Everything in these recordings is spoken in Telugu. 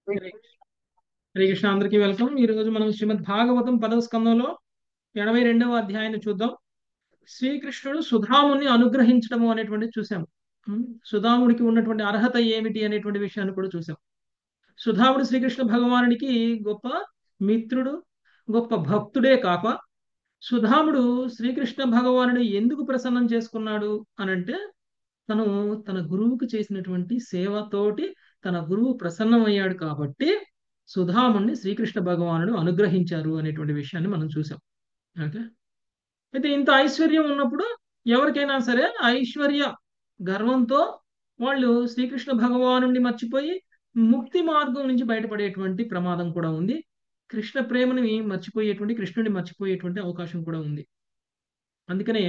హరే హరే కృష్ణ, అందరికీ వెల్కమ్. ఈ రోజు మనం శ్రీమద్ భాగవతం 10వ స్కందంలో 82వ అధ్యాయాన్ని చూద్దాం. శ్రీకృష్ణుడు సుధాముని అనుగ్రహించడము అనేటువంటిది చూసాం. సుధాముడికి ఉన్నటువంటి అర్హత ఏమిటి అనేటువంటి విషయాన్ని కూడా చూసాం. సుధాముడు శ్రీకృష్ణ భగవానుడికి గొప్ప మిత్రుడు, గొప్ప భక్తుడే కాక సుధాముడు శ్రీకృష్ణ భగవానుడు ఎందుకు ప్రసన్నం చేసుకున్నాడు అనంటే, తను తన గురువుకు చేసినటువంటి సేవతోటి తన గురువు ప్రసన్నమయ్యాడు కాబట్టి సుధాముణ్ణి శ్రీకృష్ణ భగవానుడు అనుగ్రహించారు అనేటువంటి విషయాన్ని మనం చూసాం. ఓకే. అయితే ఇంత ఐశ్వర్యం ఉన్నప్పుడు ఎవరికైనా సరే ఐశ్వర్య గర్వంతో వాళ్ళు శ్రీకృష్ణ భగవానుడిని మర్చిపోయి ముక్తి మార్గం నుంచి బయటపడేటువంటి ప్రమాదం కూడా ఉంది. కృష్ణ ప్రేమని మర్చిపోయేటువంటి, కృష్ణుని మర్చిపోయేటువంటి అవకాశం కూడా ఉంది. అందుకనే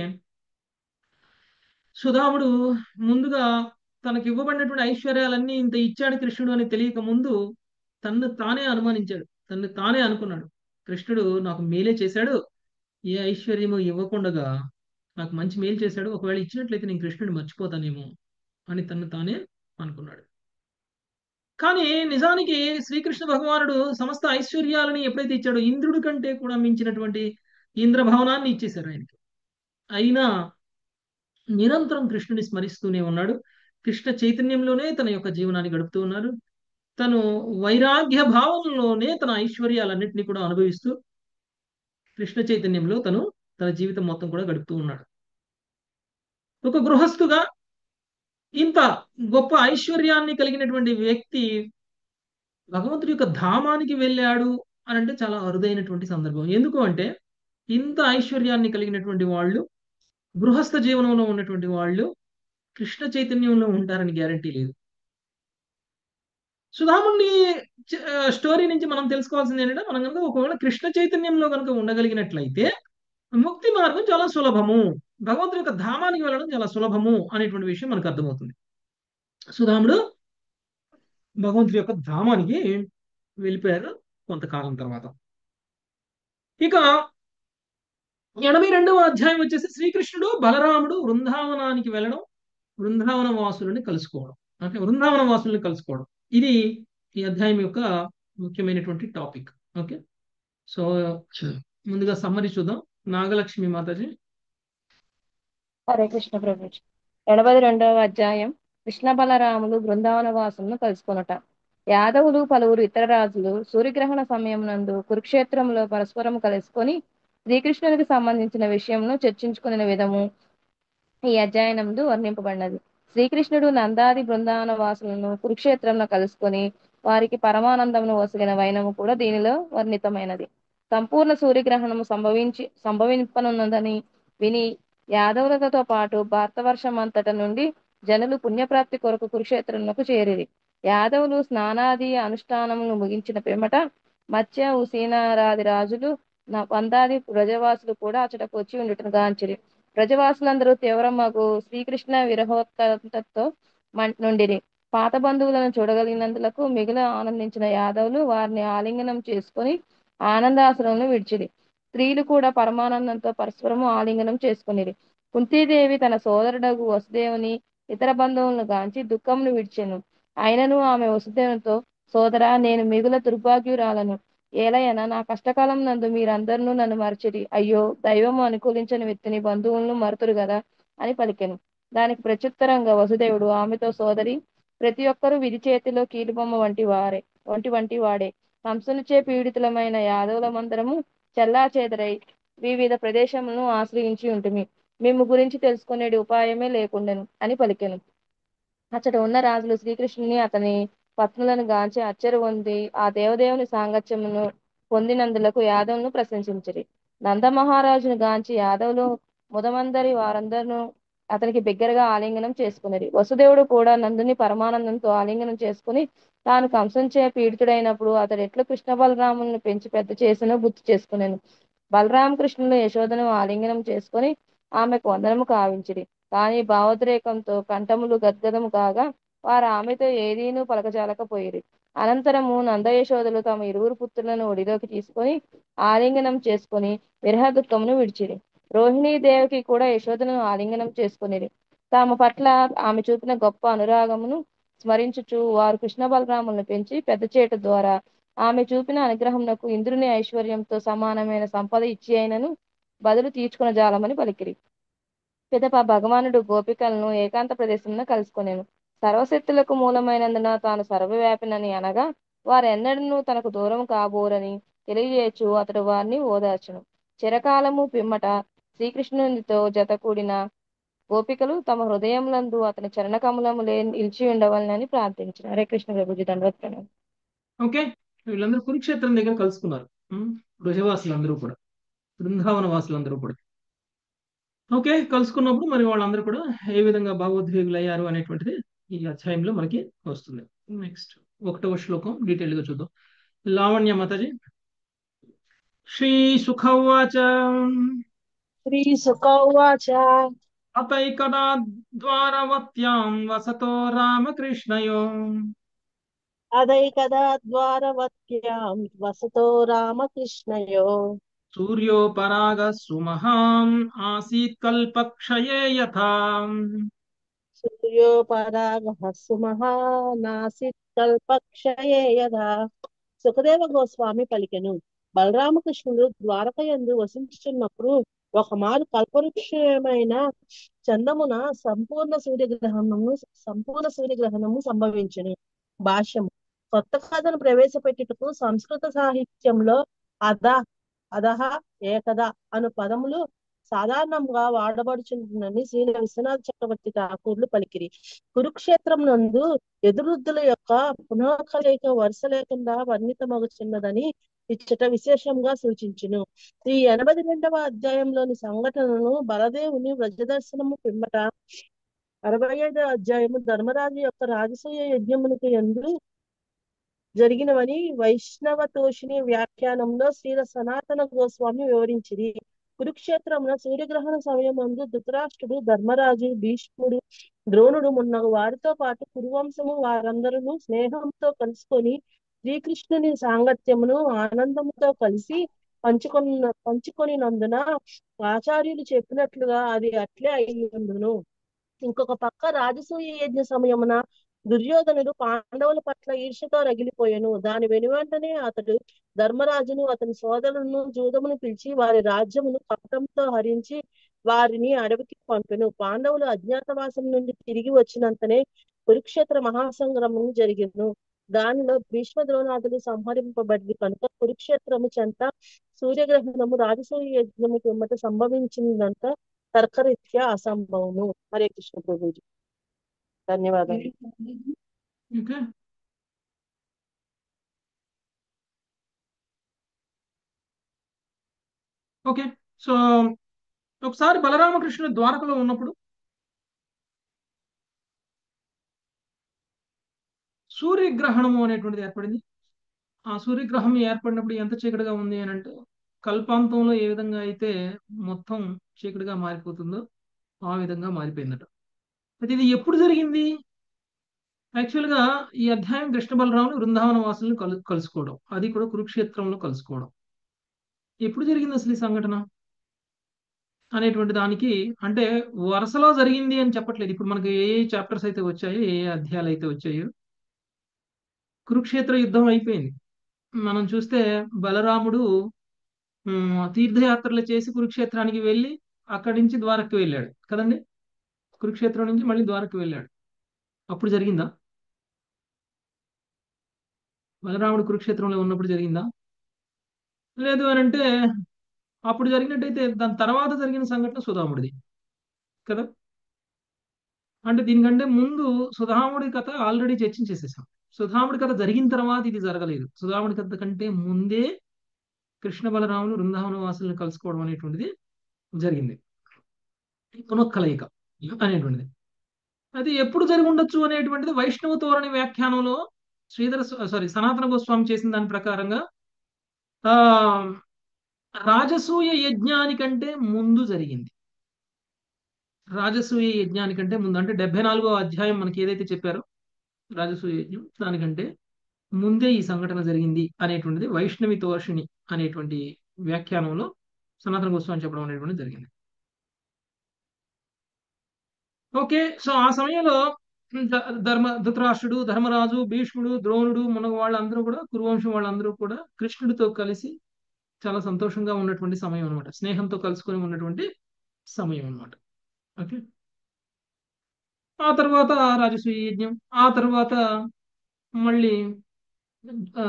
సుధాముడు ముందుగా తనకి ఇవ్వబడినటువంటి ఐశ్వర్యాలన్నీ ఇంత ఇచ్చాడు కృష్ణుడు అని తెలియక ముందు తన్ను తానే అనుమానించాడు, తన్ను తానే అనుకున్నాడు. కృష్ణుడు నాకు మేలే చేశాడు, ఏ ఐశ్వర్యము ఇవ్వకుండగా నాకు మంచి మేలు చేశాడు, ఒకవేళ ఇచ్చినట్లయితే నేను కృష్ణుడిని మర్చిపోతానేమో అని తన్ను తానే అనుకున్నాడు. కానీ నిజానికి శ్రీకృష్ణ భగవానుడు సమస్త ఐశ్వర్యాలని ఎప్పుడైతే ఇచ్చాడో, ఇంద్రుడి కంటే కూడా మించినటువంటి ఇంద్రభవనాన్ని ఇచ్చేశారు ఆయనకి. అయినా నిరంతరం కృష్ణుని స్మరిస్తూనే ఉన్నాడు. కృష్ణ చైతన్యంలోనే తన యొక్క జీవనాన్ని గడుపుతూ ఉన్నారు. తను వైరాగ్య భావంలోనే తన ఐశ్వర్యాలన్నింటినీ కూడా అనుభవిస్తూ కృష్ణ చైతన్యంలో తన జీవితం మొత్తం కూడా గడుపుతూ ఉన్నాడు. ఒక గృహస్థుగా ఇంత గొప్ప ఐశ్వర్యాన్ని కలిగినటువంటి వ్యక్తి భగవంతుడి యొక్క ధామానికి వెళ్ళాడు అని అంటే చాలా అరుదైనటువంటి సందర్భం. ఎందుకు అంటే ఇంత ఐశ్వర్యాన్ని కలిగినటువంటి వాళ్ళు, గృహస్థ జీవనంలో ఉన్నటువంటి వాళ్ళు కృష్ణ చైతన్యంలో ఉంటారని గ్యారంటీ లేదు. సుధాముని స్టోరీ నుంచి మనం తెలుసుకోవాల్సింది ఏంటంటే, మనం కనుక ఒకవేళ కృష్ణ చైతన్యంలో కనుక ఉండగలిగినట్లయితే ముక్తి మార్గం చాలా సులభము, భగవంతుడి యొక్క ధామానికి వెళ్ళడం చాలా సులభము అనేటువంటి విషయం మనకు అర్థమవుతుంది. సుధాముడు భగవంతుడి యొక్క ధామానికి వెళ్ళిపోయారు కొంతకాలం తర్వాత. ఇక 82వ అధ్యాయం వచ్చేసి శ్రీకృష్ణుడు బలరాముడు వృందావనానికి వెళ్ళడం, బృందావన వాసులని కలుసుకోవడం, అంటే బృందావన వాసుల్ని కలుసుకోవడం. ఇది ఈ అధ్యాయం యొక్క ముఖ్యమైనటువంటి టాపిక్. ఓకే. సో ముందుగా సమ్మరి చూద్దాం. నాగలక్ష్మి మాతాజీ. హరే కృష్ణ ప్రభుజీ. 82వ అధ్యాయం. కృష్ణ బలరాములు బృందావన వాసులను కలుసుకొనుట. యాదవులు పలువురు ఇతర రాజులు సూర్యగ్రహణ సమయం నందు కురుక్షేత్రంలో పరస్పరం కలుసుకొని శ్రీకృష్ణునికి సంబంధించిన విషయంను చర్చించుకునే విధము ఈ అధ్యయనందు వర్ణింపబడినది. శ్రీకృష్ణుడు నందాది బృందావన వాసులను కురుక్షేత్రంలో కలుసుకొని వారికి పరమానందమును వసగిన వైనము కూడా దీనిలో వర్ణితమైనది. సంపూర్ణ సూర్యగ్రహణము సంభవింపనున్నదని విని యాదవులతో పాటు భారతవర్షం అంతట నుండి జనులు పుణ్యప్రాప్తి కొరకు కురుక్షేత్రమునకు చేరిరి. యాదవులు స్నానాది అనుష్ఠానమును ముగించిన పిమ్మట మత్స్య ఉసీనారాది రాజులు వందాది ప్రజవాసులు కూడా అచ్చటకు వచ్చి ఉండుటను గాంచిరి. ప్రజవాసులందరూ తీవ్రమగు శ్రీకృష్ణ విరహోత్కంఠతో నుండిరి. పాత బంధువులను చూడగలిగినందులకు మిగిలిన ఆనందించిన యాదవులు వారిని ఆలింగనం చేసుకుని ఆనందాశ్రమంలో విడిచిరి. స్త్రీలు కూడా పరమానందంతో పరస్పరము ఆలింగనం చేసుకునిరి. కుంతీదేవి తన సోదరుడగు వసుదేవుని ఇతర బంధువులను గాంచి దుఃఖమును విడిచెను. అయినను ఆమె వసుదేవునితో, సోదరా, నేను మిగుల దుర్భాగ్యురాలను. ఏలయన నా కష్టకాలం నందు మీరందరూ నన్ను మరచిరి. అయ్యో, దైవము అనుకూలించని వ్యక్తిని బంధువులను మరుతురు గదా అని పలికెను. దానికి ప్రత్యుత్తరంగా వసుదేవుడు ఆమెతో, సోదరి, ప్రతి ఒక్కరూ విధి చేతిలో కీలుబొమ్మ వంటి వాడే. కంసునిచే పీడితులమైన యాదవులమందరము చెల్లాచెదరై వివిధ ప్రదేశములను ఆశ్రయించి ఉంటుమి. మేము గురించి తెలుసుకునేది ఉపాయమే లేకుండెను అని పలికెను. అచ్చట ఉన్న రాజులు శ్రీకృష్ణుని అతని పత్నులను గాంచి అచ్చరు పొంది ఆ దేవదేవుని సాంగత్యమును పొందినందులకు యాదవులను ప్రశంసించిరి. నందమహారాజును గాంచి యాదవులు ముదమందరి వారందరూ అతనికి బిగ్గరగా ఆలింగనం చేసుకునిరి. వసుదేవుడు కూడా నందుని పరమానందంతో ఆలింగనం చేసుకుని తాను కంసంచే పీడితుడైనప్పుడు అతడు ఎట్లు కృష్ణ బలరాములను పెంచి పెద్ద చేసినో గుర్తు చేసుకునేను. బలరామకృష్ణులు యశోదను ఆలింగనం చేసుకుని ఆమెకు వందనము కావించిరి. కానీ భావోద్రేకంతో కంఠములు గద్గదము కాగా వారు ఆమెతో ఏదీనూ పలకజాలకపోయిరి. అనంతరము నందయశోదలు తమ ఇరువురు పుత్రులను ఒడిలోకి తీసుకొని ఆలింగనం చేసుకుని విరహ దుఃఖమును విడిచిరి. రోహిణీదేవికి కూడా యశోదను ఆలింగనం చేసుకునిరి. తమ పట్ల ఆమె చూపిన గొప్ప అనురాగమును స్మరించుచు వారు కృష్ణ బలరాములను పెంచి పెద్ద చేయట ద్వారా ఆమె చూపిన అనుగ్రహమునకు ఇంద్రుని ఐశ్వర్యంతో సమానమైన సంపద ఇచ్చి అయినను బదులు తీర్చుకున్న జాలమని పలికిరి. పిదప భగవానుడు గోపికలను ఏకాంత ప్రదేశమున కలుసుకొనెను. సర్వశక్తులకు మూలమైనందున తాను సర్వవ్యాపినని అనగా వారెన్నడూ తనకు దూరం కాబోరని తెలియజేయచ్చు అతడు వారిని ఓదార్చును. చిరకాలము పిమ్మట శ్రీకృష్ణునితో జత కూడిన గోపికలు తమ హృదయములందు అతని చరణకమలములే నిలిచి ఉండవలనని ప్రార్థించారు. హరే కృష్ణ ప్రభుజీ దండవత్ ప్రణామం. ఓకే, వీళ్ళందరూ కురుక్షేత్రం దగ్గర కలుసుకున్నారు. బ్రజవాసులందరూ కూడా, బృందావన వాసులందరూ కూడా. ఓకే, కలుసుకున్నప్పుడు మరి వాళ్ళందరూ కూడా ఏ విధంగా భావోద్వేగులు అయ్యారు అనేటువంటిది ఈ అధ్యాయంలో మనకి వస్తుంది. నెక్స్ట్ 1వ శ్లోకం డీటెయిల్ గా చూద్దాం. లావణ్య మాతాజీ. శ్రీ సుఖవాచ श्रीसुक उवाच అతైకదా ద్వారవత్యాం వసతో రామకృష్ణయో अदैकदा द्वारवत्यां वसतो रामकृष्णयो సూర్యోపరాగ సుమహాం ఆసీత్ కల్పక్షయే యథా सूर्योपरागः सुमहानासीत् कल्पक्षये यदा సుఖదేవ గోస్వామి పలికెను. బలరామకృష్ణుడు ద్వారకయందు వసించుచున్నప్పుడు ఒకమారు కల్పవృక్షమైన చందమున సంపూర్ణ సూర్యగ్రహణము సంభవించును. భాష్యము. కొత్త కథను ప్రవేశపెట్టుటకు సంస్కృత సాహిత్యంలో అద అదహ ఏకద అను పదములు సాధారణంగా వాడబడుచుంటుందని శ్రీల విశ్వనాథ చక్రవర్తి ఠాకూర్లు పలికిరి. కురుక్షేత్రం నందు ఎదురుద్దుల యొక్క పునఃకలయిక వరుస లేకుండా వర్ణితమగుచున్నదని ఇచ్చట విశేషంగా సూచించును. ఈ 82వ అధ్యాయంలోని సంఘటనను బలదేవుని వ్రజదర్శనము పిమ్మట 65వ అధ్యాయము ధర్మరాజు యొక్క రాజసూయ యజ్ఞమునకు యందు జరిగినవని వైష్ణవ తోషిని వ్యాఖ్యానంలో శ్రీల సనాతన గోస్వామి వివరించిరి. కురుక్షేత్రమున సూర్యగ్రహణ సమయమందు ధృతరాష్ట్రుడు, ధర్మరాజు, భీష్ముడు, ద్రోణుడు మున్నగు వారితో పాటు కురువంశము వారందరూ స్నేహంతో శ్రీకృష్ణుని సాంగత్యమును ఆనందముతో కలిసి పంచుకొనినందున ఆచార్యులు చెప్పినట్లుగా అది అట్లే అయ్యుండును. ఇంకొక పక్క రాజసూయ యజ్ఞ సమయమున దుర్యోధనుడు పాండవుల పట్ల ఈర్ష్యతో రగిలిపోయెను. దాని వెనువెంటనే అతడు ధర్మరాజును అతని సోదరులను జూదమును పిలిచి వారి రాజ్యమును కపటంతో హరించి వారిని అడవికి పంపెను. పాండవులు అజ్ఞాతవాసం నుండి తిరిగి వచ్చినంతనే కురుక్షేత్ర మహాసంగ్రమము జరిగెను. దానిలో భీష్మ ద్రోణాదులు సంహరింపబడింది కనుక కురుక్షేత్రము చెంత సూర్యగ్రహణము రాజసూయ యజ్ఞము పిమ్మట సంభవించిందంత తర్కరీత్యా అసంభవము. హరే కృష్ణ ప్రభుజీ. ధన్యవాదాలు. Okay, okay. సో ఒకసారి బలరామకృష్ణుడు ద్వారకలో ఉన్నప్పుడు సూర్యగ్రహణము అనేటువంటిది ఏర్పడింది. ఆ సూర్యగ్రహం ఏర్పడినప్పుడు ఎంత చీకటిగా ఉంది అని అంటే, కల్పాంతంలో ఏ విధంగా అయితే మొత్తం చీకటిగా మారిపోతుందో ఆ విధంగా మారిపోయిందట. అయితే ఇది ఎప్పుడు జరిగింది? యాక్చువల్ గా ఈ అధ్యాయం కృష్ణ బలరాములు బృందావన వాసులను కలుసుకోవడం, అది కూడా కురుక్షేత్రంలో కలుసుకోవడం ఎప్పుడు జరిగింది అసలు ఈ సంఘటన అనేటువంటి దానికి, అంటే వరుసలో జరిగింది అని చెప్పట్లేదు. ఇప్పుడు మనకి ఏ చాప్టర్స్ అయితే వచ్చాయో, ఏ అధ్యాయాలు అయితే వచ్చాయో, కురుక్షేత్ర యుద్ధం అయిపోయింది. మనం చూస్తే బలరాముడు తీర్థయాత్రలు చేసి కురుక్షేత్రానికి వెళ్ళి అక్కడి నుంచి ద్వారక్కి వెళ్ళాడు కదండి. కురుక్షేత్రం నుంచి మళ్ళీ ద్వారక్కి వెళ్ళాడు. అప్పుడు జరిగిందా? బలరాముడు కురుక్షేత్రంలో ఉన్నప్పుడు జరిగిందా? లేదు అని అంటే, అప్పుడు జరిగినట్టయితే దాని తర్వాత జరిగిన సంఘటన సుధాముడిది కదా. అంటే దీనికంటే ముందు సుధాముడి కథ ఆల్రెడీ చర్చించేసేసాం. సుధాముడి కథ జరిగిన తర్వాత ఇది జరగలేదు. సుధాముడి కథ కంటే ముందే కృష్ణ బలరాములు బృందావన వాసులను కలుసుకోవడం అనేటువంటిది జరిగింది, పునఃకలయిక అనేటువంటిది. అది ఎప్పుడు జరిగి ఉండొచ్చు అనేటువంటిది వైష్ణవ తోరణి వ్యాఖ్యానంలో సనాతన గోస్వామి చేసిన దాని ప్రకారంగా ఆ రాజసూయ యజ్ఞానికంటే ముందు జరిగింది. రాజసూయ యజ్ఞానికంటే ముందు అంటే 74వ అధ్యాయం మనకి ఏదైతే చెప్పారో రాజసూయ యజ్ఞం, దానికంటే ముందే ఈ సంఘటన జరిగింది అనేటువంటిది వైష్ణవి తోషిణి అనేటువంటి వ్యాఖ్యానంలో సనాతన గోస్వామి చెప్పడం అనేటువంటిది జరిగింది. ఓకే, సో ఆ సమయంలో ధృతరాష్ట్రుడు, ధర్మరాజు, భీష్ముడు, ద్రోణుడు, మన వాళ్ళందరూ కూడా కురువంశం వాళ్ళందరూ కూడా కృష్ణుడితో కలిసి చాలా సంతోషంగా ఉన్నటువంటి సమయం అనమాట. స్నేహంతో కలుసుకొని ఉన్నటువంటి సమయం అనమాట. ఓకే. ఆ తర్వాత రాజసూయ యజ్ఞం, ఆ తర్వాత మళ్ళీ ఆ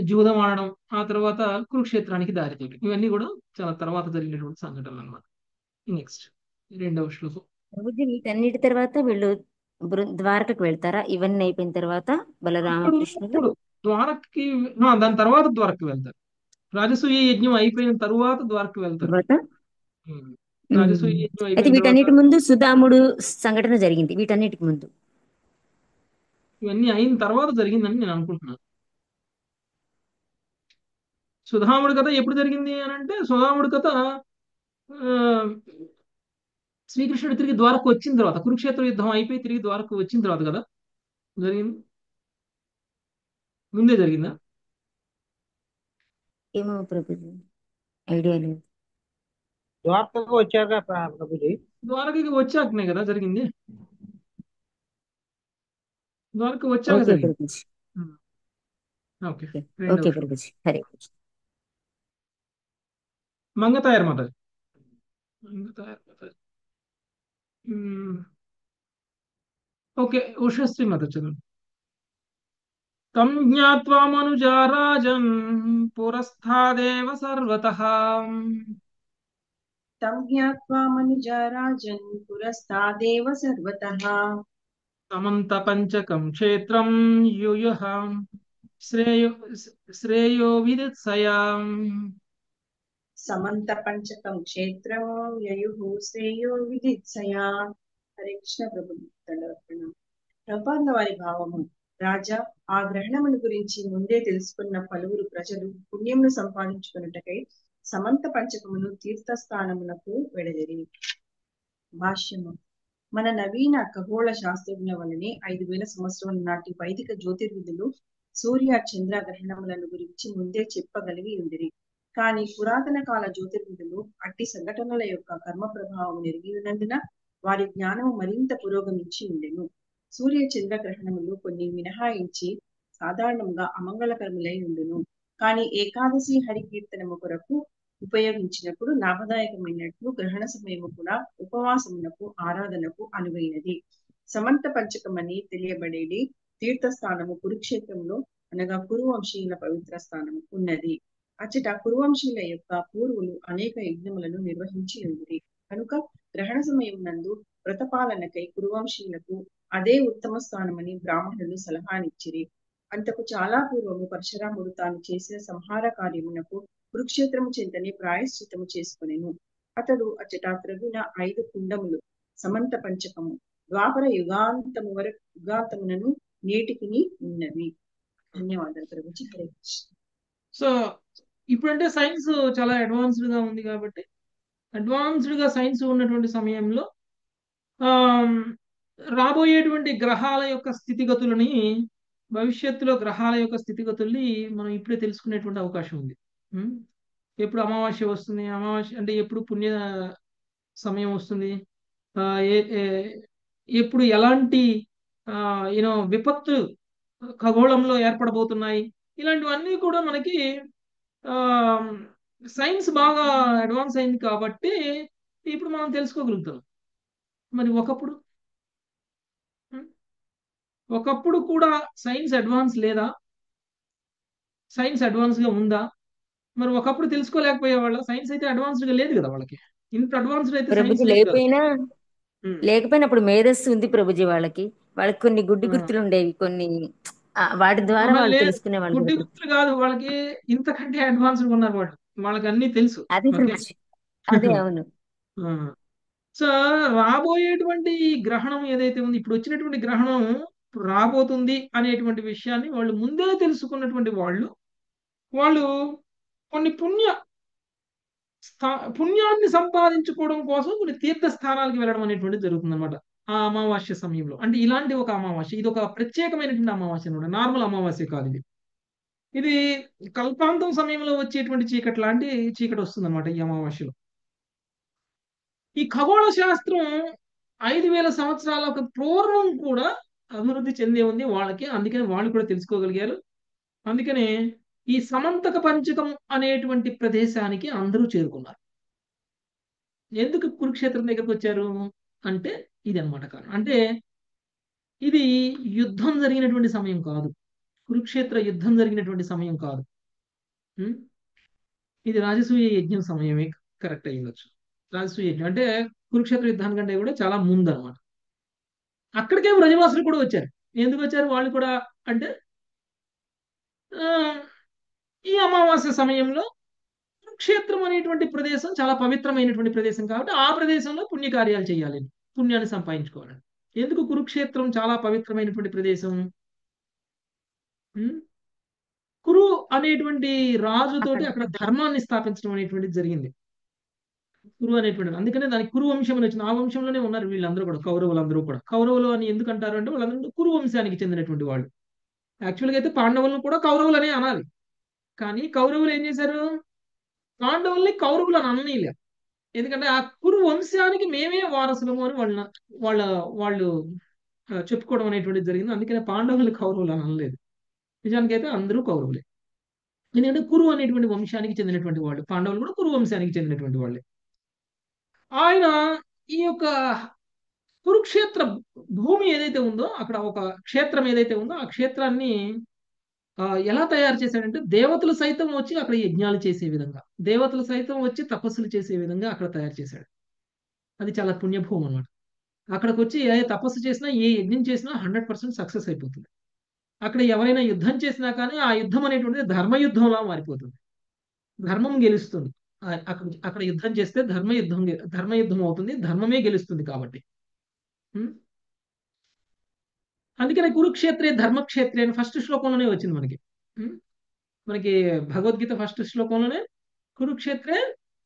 జూదం ఆడడం, ఆ తర్వాత కురుక్షేత్రానికి దారి తీయడం, ఇవన్నీ కూడా చాలా తర్వాత జరిగినటువంటి సంఘటనలు అనమాట. నెక్స్ట్ రెండవ శ్లోకం. ప్రభుజీ వీటన్నిటి తర్వాత వీళ్ళు ద్వారకకు వెళ్తారా? ఇవన్నీ అయిపోయిన తర్వాత బలరామకృష్ణులు ఇప్పుడు ద్వారకకి దాని తర్వాత ద్వారకకి వెళ్తారు. రాజసూయ యజ్ఞం అయిపోయిన తరువాత ద్వారకకి వెళ్తారు. తర్వాత ఉమ్. రాజసూయ యజ్ఞం అయితే అయిపోయిన వీటన్నిటి తర్వాత ముందు సుధాముడు సంఘటన జరిగింది. వీటన్నిటికి ముందు ఇవన్నీ అయిన తర్వాత జరిగిందని నేను అనుకుంటున్నాను. సుధాముడి కథ ఎప్పుడు జరిగింది అని అంటే, సుధాముడి కథ ఆ, శ్రీకృష్ణుడు తిరిగి ద్వారకు వచ్చిన తర్వాత, కురుక్షేత్ర యుద్ధం అయిపోయి తిరిగి ద్వారకు వచ్చిన తర్వాత కదా జరిగింది. ముందే జరిగిందా? ఏమో ప్రభుజీ, ఐడియా లేదు. ద్వారకకు వచ్చాక ప్రభుజీ. ద్వారకకి వచ్చాకనే కదా జరిగింది. ద్వారక వచ్చాక ఓకే జరిగింది. ప్రభుజీ, ఓకే. ఓకే రెండవ శ్లోకం. ప్రభుజీ, హరే కృష్ణ. మంగతాయర్ మాతాజీ. మంగతాయర్ మాతాజీ. ఓకే. ఉషశ్రీ మాత చదువు. తం జ్ఞాత్వా మనుజా రాజన్ పురస్థాదేవ సర్వతః తం జ్ఞాత్వా మనుజా రాజన్ పురస్తాదేవ సర్వతః సమంత పంచకం క్షేత్రం యూయః శ్రేయో శ్రేయో విదిత్సయా. సమంత పంచకం క్షేత్రం యయుః శ్రేయో విదిత్సయా. హరే కృష్ణ ప్రభు దండవత్ప్రణామం. ప్రభుపాదుల వారి భావము. రాజా, ఆ గ్రహణమును గురించి ముందే తెలుసుకున్న పలువురు ప్రజలు పుణ్యమును సంపాదించుకున్నటకై సమంత పంచకమును తీర్థస్థానమునకు వెడలిరి. భాష్యము. మన నవీన ఖగోళ శాస్త్రజ్ఞ వలనే 5000 సంవత్సరముల నాటి వైదిక జ్యోతిర్విధులు సూర్య చంద్ర గ్రహణములను గురించి ముందే చెప్పగలిగి ఉండిరి. కానీ పురాతన కాల జ్యోతిర్విధులు అట్టి సంఘటనల యొక్క కర్మ ప్రభావం ఎరిగి ఉన్నందున వారి జ్ఞానము మరింత పురోగమించి ఉండెను. సూర్య చంద్ర గ్రహణములు కొన్ని మినహాయించి సాధారణంగా అమంగళకరములై ఉండును. కానీ ఏకాదశి హరికీర్తనము కొరకు ఉపయోగించినప్పుడు లాభదాయకమైనట్లు గ్రహణ సమయము కూడా ఉపవాసమునకు ఆరాధనకు అనువైనది. సమంత పంచకమని తెలియబడేది తీర్థస్థానము కురుక్షేత్రంలో, అనగా కురువంశీయుల పవిత్ర స్థానము ఉన్నది. అచ్చట కురువంశీయుల యొక్క పూర్వులు అనేక యజ్ఞములను నిర్వహించి ఉండిరి. కనుక గ్రహణ సమయం నందు వ్రతపాలనకై కురువంశీయులకు అదే ఉత్తమ స్థానమని బ్రాహ్మణులు సలహానిచ్చిరి. అంతకు చాలా పూర్వము పరశురాముడు తాను చేసిన సంహార కార్యమునకు కురుక్షేత్రము చెంతని ప్రాయశ్చిత్తము చేసుకొనెను. అతడు అచ్చట త్రవ్విన 5 కుండములు సమంత పంచకము ద్వాపర యుగాంతమునను నేటికిని ఉన్నవి. ధన్యవాదాలు ప్రభుజీ. హరే కృష్ణ. సో ఇప్పుడంటే సైన్స్ చాలా అడ్వాన్స్డ్ గా ఉంది కాబట్టి, అడ్వాన్స్డ్ గా సైన్స్ ఉన్నటువంటి సమయంలో రాబోయేటువంటి గ్రహాల యొక్క స్థితిగతులని, భవిష్యత్తులో గ్రహాల యొక్క స్థితిగతుల్ని మనం ఇప్పుడే తెలుసుకునేటువంటి అవకాశం ఉంది. ఎప్పుడు అమావాస్య వస్తుంది, అమావాస్య అంటే ఎప్పుడు పుణ్య సమయం వస్తుంది, ఎప్పుడు ఎలాంటి విపత్తు ఖగోళంలో ఏర్పడబోతున్నాయి, ఇలాంటివన్నీ కూడా మనకి సైన్స్ బాగా అడ్వాన్స్ అయింది కాబట్టి ఇప్పుడు మనం తెలుసుకోగలుగుతాం. మరి ఒకప్పుడు కూడా సైన్స్ అడ్వాన్స్ లేదా? సైన్స్ అడ్వాన్స్ గా ఉందా? మరి ఒకప్పుడు తెలుసుకోలేకపోయే వాళ్ళ సైన్స్ అయితే అడ్వాన్స్డ్ గా లేదు కదా వాళ్ళకి. ఇంత అడ్వాన్స్డ్ అయితే సైన్స్ ప్రభుజీ లేదు కదా. లేకపోయినా అప్పుడు మేధస్సు ఉంది ప్రభుజీ. వాళ్ళకి కొన్ని గుడ్డి గుర్తులు ఉండేవి, కొన్ని వాటి ద్వారా వాళ్ళు తెలుసుకునే వాళ్ళు. గుడ్డి గుర్తులు కాదు, వాళ్ళకి ఇంతకంటే అడ్వాన్స్డ్ ఉన్నారు వాళ్ళు. వాళ్ళకి అన్ని తెలుసు. అదే ప్రభుజీ, అదే అవును. సో రాబోయేటువంటి గ్రహణం ఏదైతే ఉంది, ఇప్పుడు వచ్చినటువంటి గ్రహణం రాబోతుంది అనేటువంటి విషయాన్ని వాళ్ళు ముందే తెలుసుకున్నటువంటి వాళ్ళు కొన్ని పుణ్యాన్ని సంపాదించుకోవడం కోసం కొన్ని తీర్థస్థానాలకు వెళ్ళడం అనేటువంటిది జరుగుతుంది అనమాట ఆ అమావాస్య సమయంలో. అంటే ఇలాంటి ఒక అమావాస్య, ఇది ఒక ప్రత్యేకమైనటువంటి అమావాస్య అనమాట. నార్మల్ అమావాస్య కాదు ఇది. ఇది కల్పాంతం సమయంలో వచ్చేటువంటి చీకటి లాంటి చీకటి వస్తుంది అనమాట ఈ అమావాస్యలో. ఈ ఖగోళ శాస్త్రం 5000 సంవత్సరాలకు పూర్వం కూడా అభివృద్ధి చెందే ఉంది వాళ్ళకి. అందుకని వాళ్ళు కూడా తెలుసుకోగలిగారు. అందుకనే ఈ సమంతక పంచకం అనేటువంటి ప్రదేశానికి అందరూ చేరుకున్నారు. ఎందుకు కురుక్షేత్రం దగ్గరకు వచ్చారు అంటే ఇది అన్నమాట కారణం. అంటే ఇది యుద్ధం జరిగినటువంటి సమయం కాదు. కురుక్షేత్ర యుద్ధం జరిగినటువంటి సమయం కాదు. ఉం? ఇది రాజసూయ యజ్ఞం సమయమే కరెక్ట్ అయి ఉండొచ్చు. రాజసూయ యజ్ఞం అంటే కురుక్షేత్ర యుద్ధానికంటే కూడా చాలా ముందు అనమాట. అక్కడికే బ్రజవాసులు కూడా వచ్చారు. ఎందుకు వచ్చారు వాళ్ళు కూడా అంటే ఆ, ఈ అమావాస్య సమయంలో కురుక్షేత్రం అనేటువంటి ప్రదేశం చాలా పవిత్రమైనటువంటి ప్రదేశం కాబట్టి ఆ ప్రదేశంలో పుణ్యకార్యాలు చేయాలి, పుణ్యాన్ని సంపాదించుకోవాలి. ఎందుకు కురుక్షేత్రం చాలా పవిత్రమైనటువంటి ప్రదేశం? ఉం? కురు అనేటువంటి రాజుతోటి అక్కడ ధర్మాన్ని స్థాపించడం అనేటువంటిది జరిగింది. కురు అనేటువంటిది, అందుకనే దానికి కురు వంశం అని వచ్చింది. ఆ వంశంలోనే ఉన్నారు వీళ్ళందరూ కూడా, కౌరవులందరూ కూడా. కౌరవులు అని ఎందుకు అంటారు అంటే వాళ్ళందరూ కురు వంశానికి చెందినటువంటి వాళ్ళు. యాక్చువల్గా అయితే పాండవులను కూడా కౌరవులు అనే అనాలి. కానీ కౌరవులు ఏం చేశారు, పాండవుల్ని కౌరవులు అని అననీయలేదు. ఎందుకంటే ఆ కురు వంశానికి మేమే వారసులము అని వాళ్ళ వాళ్ళు చెప్పుకోవడం అనేటువంటిది జరిగింది. అందుకనే పాండవులు కౌరవులు అని అనలేదు. నిజానికైతే అందరూ కౌరవులే. ఎందుకంటే కురు అనేటువంటి వంశానికి చెందినటువంటి వాళ్ళు. పాండవులు కూడా కురు వంశానికి చెందినటువంటి వాళ్ళే. ఆయన ఈ యొక్క కురుక్షేత్ర భూమి ఏదైతే ఉందో, అక్కడ ఒక క్షేత్రం ఏదైతే ఉందో ఆ క్షేత్రాన్ని ఎలా తయారు చేశాడంటే దేవతలు సైతం వచ్చి అక్కడ యజ్ఞాలు చేసే విధంగా, దేవతలు సైతం వచ్చి తపస్సులు చేసే విధంగా అక్కడ తయారు చేశాడు. అది చాలా పుణ్యభూమి అనమాట. అక్కడికి వచ్చి ఏ తపస్సు చేసినా ఏ యజ్ఞం చేసినా 100% సక్సెస్ అయిపోతుంది. అక్కడ ఎవరైనా యుద్ధం చేసినా కానీ ఆ యుద్ధం అనేటువంటిది ధర్మయుద్ధంలా మారిపోతుంది. ధర్మం గెలుస్తుంది. అక్కడ అక్కడ యుద్ధం చేస్తే ధర్మయుద్ధం అవుతుంది, ధర్మమే గెలుస్తుంది కాబట్టి. ఉం? అందుకనే కురుక్షేత్రే ధర్మక్షేత్రే అని ఫస్ట్ శ్లోకంలోనే వచ్చింది మనకి. ఉం? మనకి భగవద్గీత ఫస్ట్ శ్లోకంలోనే కురుక్షేత్రే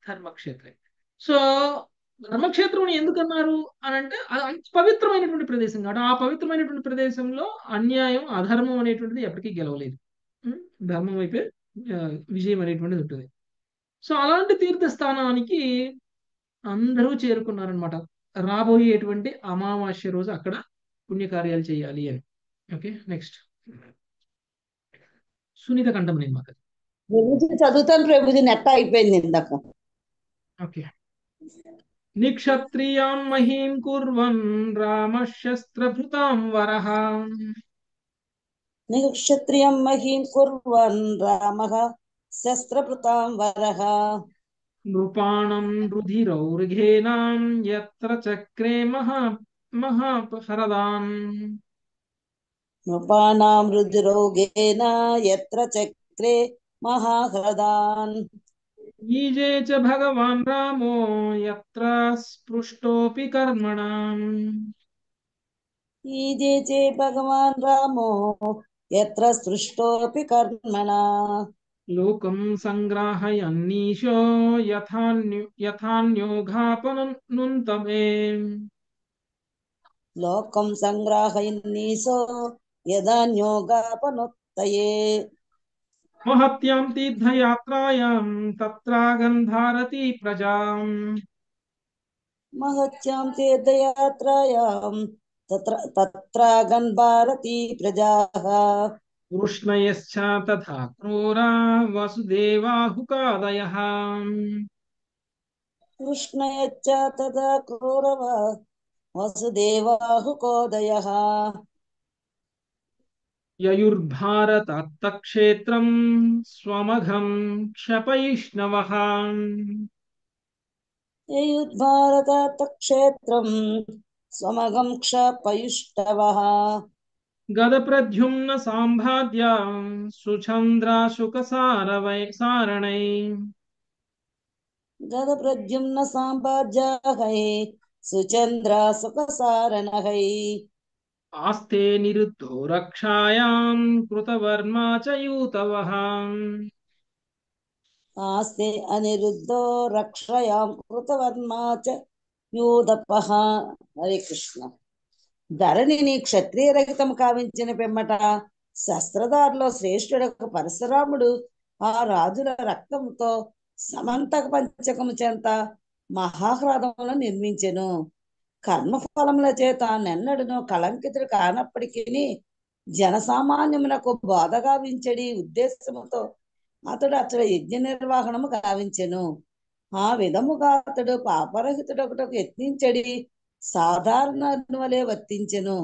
ధర్మక్షేత్రే. సో ధర్మక్షేత్రం ఎందుకు అన్నారు అని అంటే అది అంత పవిత్రమైనటువంటి ప్రదేశం కాబట్టి ఆ పవిత్రమైనటువంటి ప్రదేశంలో అన్యాయం అధర్మం అనేటువంటిది ఎప్పటికీ గెలవలేదు. ఉం? ధర్మం వైపే విజయం అనేటువంటిది ఉంటుంది. సో అలాంటి తీర్థస్థానానికి అందరూ చేరుకున్నారనమాట. రాబోయేటువంటి అమావాస్య రోజు అక్కడ పుణ్యకార్యాలు చేయాలి అని. ఓకే, నెక్స్ట్ సునీత కంఠం నేను మాకు. ప్రభుజీ చదువుతాను ప్రభుజీ, నెట్ అయిపోయింది ఇందాక. ఓకే. నిక్షత్రియాం మహీం కుర్వన్ రామశస్త్రభృతాం వరః నిక్షత్రియం మహీం కుర్వన్ రామః శస్త్రభృతాం వరః నృపాణం రుధిరౌర్ఘేనాం యత్ర చక్రే మహాపహరదాన్ నృపాణాం రుద్రౌఘేన యత్ర చక్రే మహాహ్రదాన్ ఈజే చ భగవాన్ రామో యత్ర స్పృష్టోపి కర్మణాం ఈజే చే భగవాన్ రామో యత్ర సృష్టోపి కర్మణా లోకం సంగ్రాహయన్నీశో యథాన్యోఘాపనుంతమే లోకం సంగ్రాహయన్నీశో యదాన్యోగాపనుత్తయే మహత్యాం తీర్థయాత్రాయాం తత్రాగన్ భారతీ ప్రజాం మహత్యాం తీర్థయాత్రాయాం తత్రాగన్ భారతీ ప్రజాః కృష్ణయశ్చ తథా క్రూరా వసుదేవాహుకాదయః కృష్ణయచ్చ తదా కౌరవ వసుదేవాహుకోదయః యయుర్భారతత్తక్షేత్రం స్వమఘం క్షపయిష్ణవః యయుర్భారతక్షేత్రం స్వమగం క్షపయుష్టవః గదప్రద్యుమ్న సాంబాద్యా సుచంద్రాశుకసారణై గద ప్రద్యుమ్న సాంబాజ్యాహై సుచంద్రా సుఖసారణహై ఆస్తే నిరుద్ధో రక్షాయాం కృతవర్మా చ యూతవః ఆస్తే అనిరుద్ధో రక్షయాం కృతవర్మా చ యూదపః. హరే కృష్ణ. ధరణిని క్షత్రియ రహితం కావించిన పిమ్మట శస్త్రధారులో శ్రేష్ఠుడొక పరశురాముడు ఆ రాజుల రక్తంతో సమంతక పంచకము చెంత మహాహ్రదమును నిర్మించెను. కర్మఫలముల చేత నెన్నడును కళంకితుడు కానప్పటికీ జనసామాన్యమునకు బోధ గావించడి ఉద్దేశముతో అతడు అతడు యజ్ఞ నిర్వహణము గావించెను. ఆ విధముగా అతడు పాపరహితుడొకటకు యత్నించడి సాధారణ వలె వర్తించెను.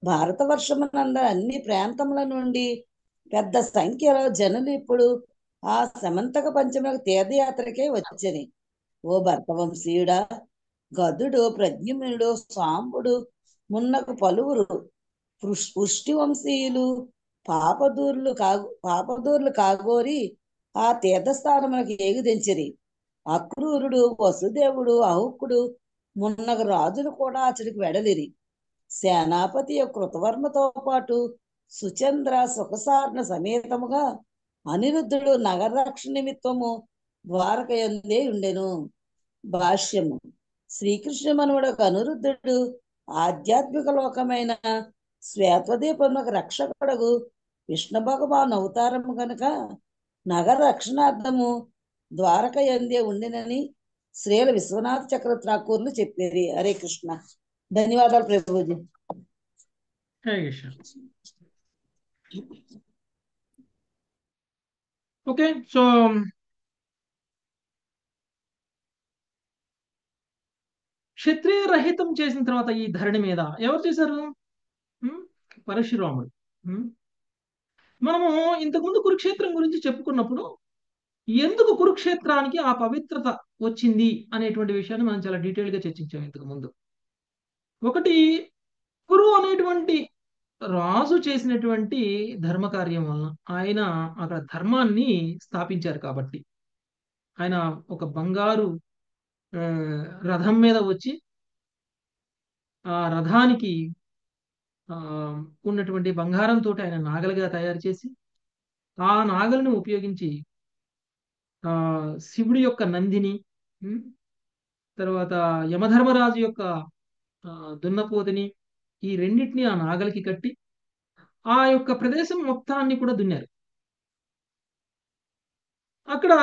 భారతవర్షమునందరి అన్ని ప్రాంతముల నుండి పెద్ద సంఖ్యలో జనులు ఇప్పుడు ఆ సమంతక పంచములకు తీర్థయాత్రకే వచ్చని. ఓ భర్తవంశీయుడా, గదుడు, ప్రద్యుమ్నుడు, సాంబుడు మున్నకు పలువురు పుష్టి వంశీయులు పాపదూర్లు కాగోరి ఆ తీర్థస్థానములకు ఏగుదెంచిరి. అక్రూరుడు, వసుదేవుడు, అహుకుడు మున్నగు రాజులు కూడా అతడికి వెడలిరి. సేనాపతి కృతవర్మతో పాటు సుచంద్ర సుఖసారణ సమేతముగా అనిరుద్ధుడు నగర రక్షణ నిమిత్తము ద్వారకయందే ఉండెను. భాష్యము. శ్రీకృష్ణ మనువుడకు అనిరుద్ధుడు ఆధ్యాత్మిక లోకమైన శ్వేతదీపమునకు రక్షకుడగు విష్ణు భగవాన్ అవతారము కనుక నగర రక్షణార్థము ద్వారకయందే ఉండినని శ్రీల విశ్వనాథ చక్ర ఠాకూర్లు చెప్పేది. హరే కృష్ణ. ధన్యవాదాలు ప్రభుజీ. హరే కృష్ణ. ఓకే, సో క్షత్రియ రహితం చేసిన తర్వాత ఈ ధరణి మీద ఎవరు చేశారు? పరశురాముడు. మనము ఇంతకుముందు కురుక్షేత్రం గురించి చెప్పుకున్నప్పుడు ఎందుకు కురుక్షేత్రానికి ఆ పవిత్రత వచ్చింది అనేటువంటి విషయాన్ని మనం చాలా డీటెయిల్ గా చర్చించాం ఇంతకు ముందు. ఒకటి, కురు అనేటువంటి రాజు చేసినటువంటి ధర్మ కార్యం వలన ఆయన అక్కడ ధర్మాన్ని స్థాపించారు కాబట్టి ఆయన ఒక బంగారు రథం మీద వచ్చి ఆ రథానికి ఉన్నటువంటి బంగారంతో ఆయన నాగలుగా తయారు చేసి ఆ నాగలను ఉపయోగించి శివుడి యొక్క నందిని, తర్వాత యమధర్మరాజు యొక్క దున్నపోతుని, ఈ రెండింటిని ఆ నాగలికి కట్టి ఆ యొక్క ప్రదేశం మొత్తాన్ని కూడా దున్నారు. అక్కడ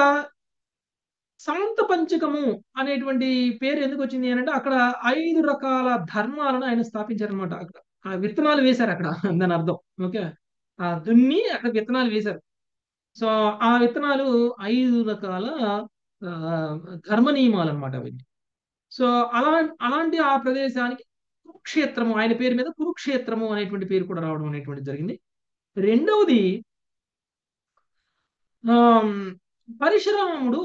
సమంత పంచకము అనేటువంటి పేరు ఎందుకు వచ్చింది అంటే అక్కడ 5 రకాల ధర్మాలను ఆయన స్థాపించారనమాట. అక్కడ ఆ విత్తనాలు వేశారు అక్కడ, దాని అర్థం. ఓకే, ఆ దున్ని అక్కడ విత్తనాలు వేశారు. సో ఆ విత్తనాలు 5 రకాల ధర్మ నియమాలు అనమాట అవన్నీ. సో అలాంటి ఆ ప్రదేశానికి కురుక్షేత్రము, ఆయన పేరు మీద కురుక్షేత్రము అనేటువంటి పేరు కూడా రావడం అనేటువంటి జరిగింది. రెండవది, పరశురాముడు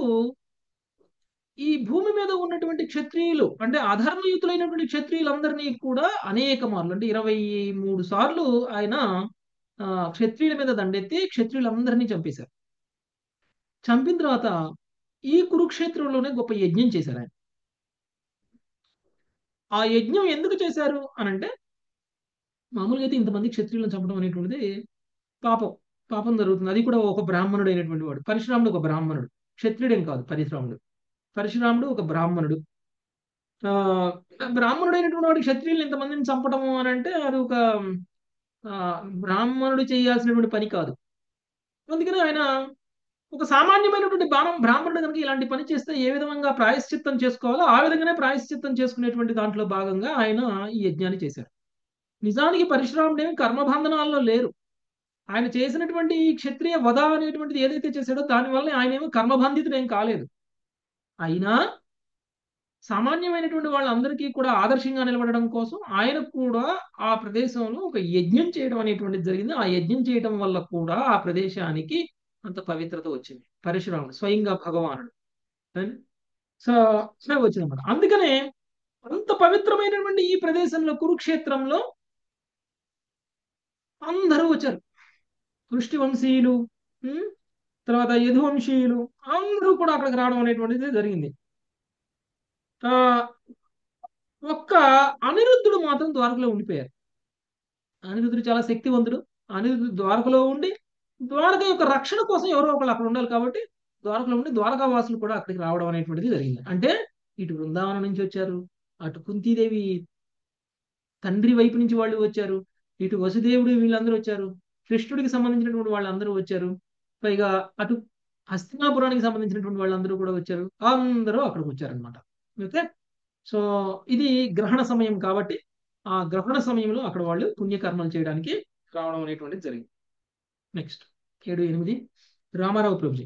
ఈ భూమి మీద ఉన్నటువంటి క్షత్రియులు అంటే అధర్మయుతులైనటువంటి క్షత్రియులందరినీ కూడా అనేక మార్లు అంటే 23 సార్లు ఆయన క్షత్రియుల మీద దండెత్తి క్షత్రియులందరినీ చంపేశారు. చంపిన తర్వాత ఈ కురుక్షేత్రంలోనే గొప్ప యజ్ఞం చేశారు ఆయన. ఆ యజ్ఞం ఎందుకు చేశారు అనంటే, మామూలుగా అయితే ఇంతమంది క్షత్రియులను చంపడం అనేటువంటిది పాపం జరుగుతుంది. అది కూడా ఒక బ్రాహ్మణుడు అయినటువంటి వాడు. పరశురాముడు ఒక బ్రాహ్మణుడు, క్షత్రియుడేం కాదు. పరశురాముడు ఒక బ్రాహ్మణుడు. బ్రాహ్మణుడైనటువంటి వాడు క్షత్రియులు ఇంతమందిని చంపడము అని అంటే అది ఒక బ్రాహ్మణుడు చేయాల్సినటువంటి పని కాదు. అందుకని ఆయన ఒక సామాన్యమైనటువంటి బ్రాహ్మణుడు కనుక ఇలాంటి పని చేస్తే ఏ విధంగా ప్రాయశ్చిత్తం చేసుకోవాలో ఆ విధంగానే ప్రాయశ్చిత్తం చేసుకునేటువంటి దాంట్లో భాగంగా ఆయన ఈ యజ్ఞాన్ని చేశారు. నిజానికి పరశురాముడేమి కర్మబంధనాల్లో లేరు. ఆయన చేసినటువంటి ఈ క్షత్రియ వధ అనేటువంటిది ఏదైతే చేశాడో దానివల్ల ఆయన ఏమో కర్మబంధితుడు ఏం కాలేదు. అయినా సామాన్యమైనటువంటి వాళ్ళందరికీ కూడా ఆదర్శంగా నిలబడడం కోసం ఆయన కూడా ఆ ప్రదేశంలో ఒక యజ్ఞం చేయడం అనేటువంటిది జరిగింది. ఆ యజ్ఞం చేయడం వల్ల కూడా ఆ ప్రదేశానికి అంత పవిత్రత వచ్చింది. పరశురాముడు స్వయంగా భగవానుడు సో వచ్చిందన్నమాట. అందుకనే అంత పవిత్రమైనటువంటి ఈ ప్రదేశంలో కురుక్షేత్రంలో అందరూ వచ్చారు. వృష్టి వంశీయులు, తర్వాత యదువంశీయులు అందరూ కూడా అక్కడికి రావడం అనేటువంటిది జరిగింది. ఒక్క అనిరుద్ధుడు మాత్రం ద్వారకలో ఉండిపోయారు. అనిరుద్ధుడు చాలా శక్తివంతుడు. అనిరుద్ధుడు ద్వారకలో ఉండి ద్వారక యొక్క రక్షణ కోసం ఎవరో ఒకళ్ళు అక్కడ ఉండాలి కాబట్టి ద్వారకలో ఉండి ద్వారకా వాసులు కూడా అక్కడికి రావడం అనేటువంటిది జరిగింది. అంటే ఇటు బృందావనం నుంచి వచ్చారు, అటు కుంతీదేవి తండ్రి వైపు నుంచి వాళ్ళు వచ్చారు, ఇటు వసుదేవుడు వీళ్ళందరూ వచ్చారు, కృష్ణుడికి సంబంధించినటువంటి వాళ్ళందరూ వచ్చారు, పైగా అటు హస్తినాపురానికి సంబంధించినటువంటి వాళ్ళందరూ కూడా వచ్చారు. అందరూ అక్కడికి వచ్చారనమాట. ఓకే, సో ఇది గ్రహణ సమయం కాబట్టి ఆ గ్రహణ సమయంలో అక్కడ వాళ్ళు పుణ్యకర్మలు చేయడానికి రావడం అనేటువంటిది జరిగింది. నెక్స్ట్ 7-8 రామారావు ప్రభుజీ.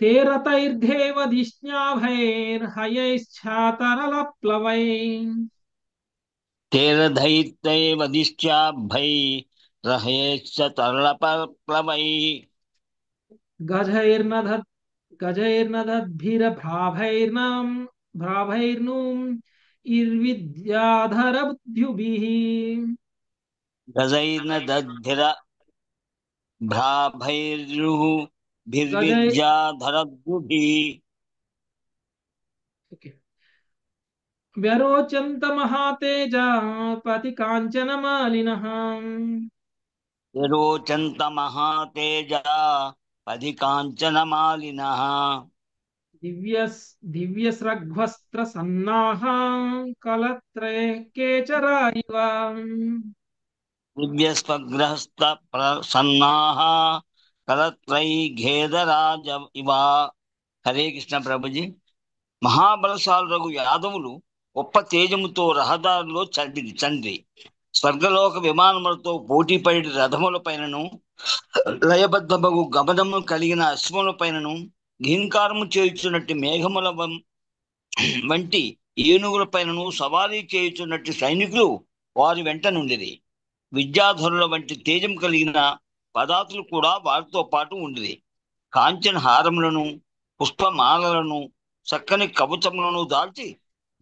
ते रतैर्देव धिष्ण्याभैर्हयैश्चातरलप्लवै तेरधैर्दैवदिष्ट्याभैरहयैश्च तरलप्लवैः गजैर्नध गजैर्नदद्भिरभ्राभैर्नाम भ्राभैर्नूम इर्विद्याधरबुद्ध्युभिः गजैर्नदद्भिरभ्राभैर्युः गजै भिर्विद्याधरद्युभिः व्यरोचन्त महातेजा पति कांचन मालिनः विरोचन्त महातेजा पथिकाञ्चनमालिनः दिव्यस्रग्वस्त्र सन्नाः कलत्रये केचरा इव दिव्यस्वग्रहस्तप्रसन्नाः कलत्रैघेदराज इव. హరే కృష్ణ ప్రభుజీ. మహాబలశాలురగు యాదవులు గొప్ప తేజముతో రహదారిలో చండ్రి స్వర్గలోక విమానములతో పోటీపడి రథముల పైనను లయబద్ధమగు గమనము కలిగిన అశ్వముల పైనను ఘీంకారము చేయుచున్నట్టు మేఘముల వంటి ఏనుగుల పైనను సవారీ చేయుచున్నట్టు సైనికులు వారి వెంట నుండిరి. విద్యాధరుల వంటి తేజం కలిగిన పదార్థులు కూడా వారితో పాటు ఉండిరి. కాంచన హారములను పుష్పమాలలను చక్కని కవచములను దాల్చి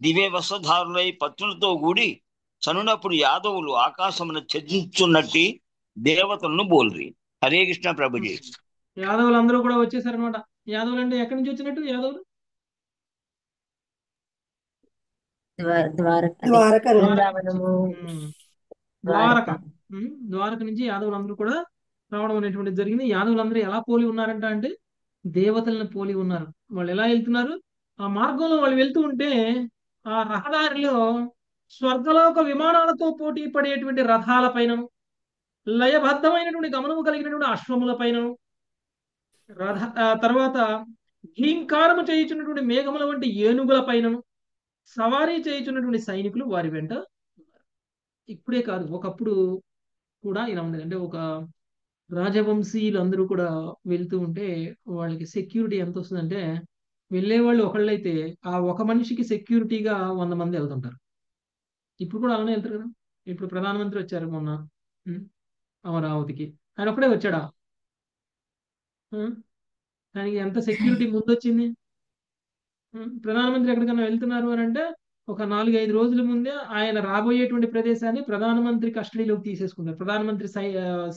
దివ్య వస్త్రధారులై పత్రులతో కూడి చనునప్పుడు యాదవులు ఆకాశమున చర్చించున్నట్టి దేవతలను బోల్రి. హరే కృష్ణ ప్రభుజీ. యాదవులు అందరూ కూడా వచ్చేసారనమాట. యాదవులు అంటే ఎక్కడి నుంచి వచ్చినట్టు యాదవులు? ద్వారక ద్వారక నుంచి యాదవులు అందరూ కూడా రావడం అనేటువంటిది జరిగింది. యాదవులందరూ ఎలా పోలి ఉన్నారంట అంటే దేవతలను పోలి ఉన్నారు. వాళ్ళు ఎలా వెళ్తున్నారు? ఆ మార్గంలో వాళ్ళు వెళ్తూ ఉంటే ఆ రహదారిలో స్వర్గలోక విమానాలతో పోటీ పడేటువంటి రథాల పైనను లయబద్ధమైనటువంటి గమనము కలిగినటువంటి అశ్వముల పైనను తర్వాత ఘీంకారము చేయుచున్నటువంటి మేఘముల వంటి ఏనుగుల పైనను సవారీ చేయుచున్నటువంటి సైనికులు వారి వెంట. ఇప్పుడే కాదు, ఒకప్పుడు కూడా ఇలా ఉండేది. అంటే ఒక రాజవంశీయులు అందరూ కూడా వెళ్తూ ఉంటే వాళ్ళకి సెక్యూరిటీ ఎంత వస్తుందంటే వెళ్ళే వాళ్ళు ఒకళ్ళైతే ఆ ఒక మనిషికి సెక్యూరిటీగా 100 మంది వెళ్తుంటారు. ఇప్పుడు కూడా అలానే వెళ్తారు కదా. ఇప్పుడు ప్రధానమంత్రి వచ్చారు మొన్న అమరావతికి, ఆయన ఒక్కడే వచ్చాడా? ఆయనకి ఎంత సెక్యూరిటీ ముందు వచ్చింది? ప్రధానమంత్రి ఎక్కడికైనా వెళ్తున్నారు అని అంటే ఒక 4-5 రోజుల ముందే ఆయన రాబోయేటువంటి ప్రదేశాన్ని ప్రధానమంత్రి కస్టడీలోకి తీసేసుకుంటారు. ప్రధానమంత్రి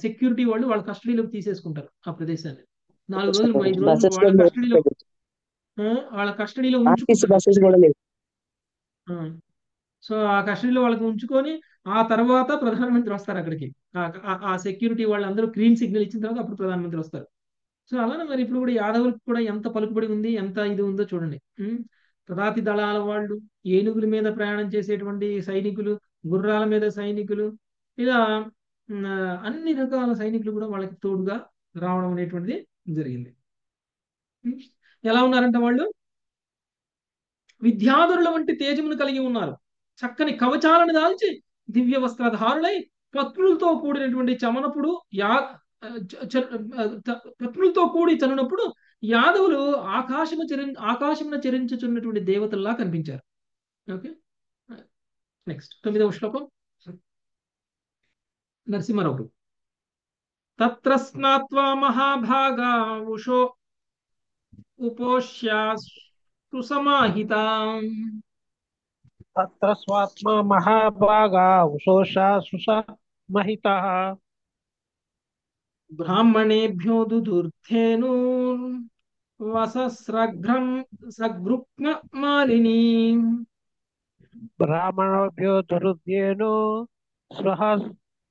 సెక్యూరిటీ వాళ్ళు వాళ్ళ కస్టడీలోకి తీసేసుకుంటారు ఆ ప్రదేశాన్ని. 4 రోజులు 5 రోజులు వాళ్ళ కస్టడీలో ఉంచుకుంటారు. సో ఆ కస్టడీలో వాళ్ళకి ఉంచుకొని ఆ తర్వాత ప్రధానమంత్రి వస్తారు అక్కడికి. ఆ సెక్యూరిటీ వాళ్ళందరూ గ్రీన్ సిగ్నల్ ఇచ్చిన తర్వాత అప్పుడు ప్రధానమంత్రి వస్తారు. సో అలానే మరి ఇప్పుడు కూడా యాదవులకు కూడా ఎంత పలుకుబడి ఉంది, ఎంత ఇది ఉందో చూడండి. ప్రతాతి దళాల వాళ్ళు, ఏనుగుల మీద ప్రయాణం చేసేటువంటి సైనికులు, గుర్రాల మీద సైనికులు, ఇలా అన్ని రకాల సైనికులు కూడా వాళ్ళకి తోడుగా రావడం అనేటువంటిది జరిగింది. ఎలా ఉన్నారంట వాళ్ళు? విద్యాధరుల వంటి తేజమును కలిగి ఉన్నారు. చక్కని కవచాలను దాల్చి దివ్య వస్త్రధారులై పత్రులతో కూడినటువంటి చమనప్పుడు పత్రులతో కూడి చనునప్పుడు యాదవులు ఆకాశమున చరించుచున్నటువంటి దేవతల్లా కనిపించారు. ఓకే, నెక్స్ట్ 9వ శ్లోకం నరసింహారావు. తత్ర స్నాత్వా మహాభాగా ఉషో ఉపోష్య సుసమాహితాం తత్ర స్వాత్మ మహాభాగా ఉషోషా సుసమహితః బ్రాహ్మణేభ్యో దుదుర్ధేను వసస్రఘ్రం సగృక్మ మాలిని. బ్రాహ్మణోభ్యో దురుద్యేనో స్వహ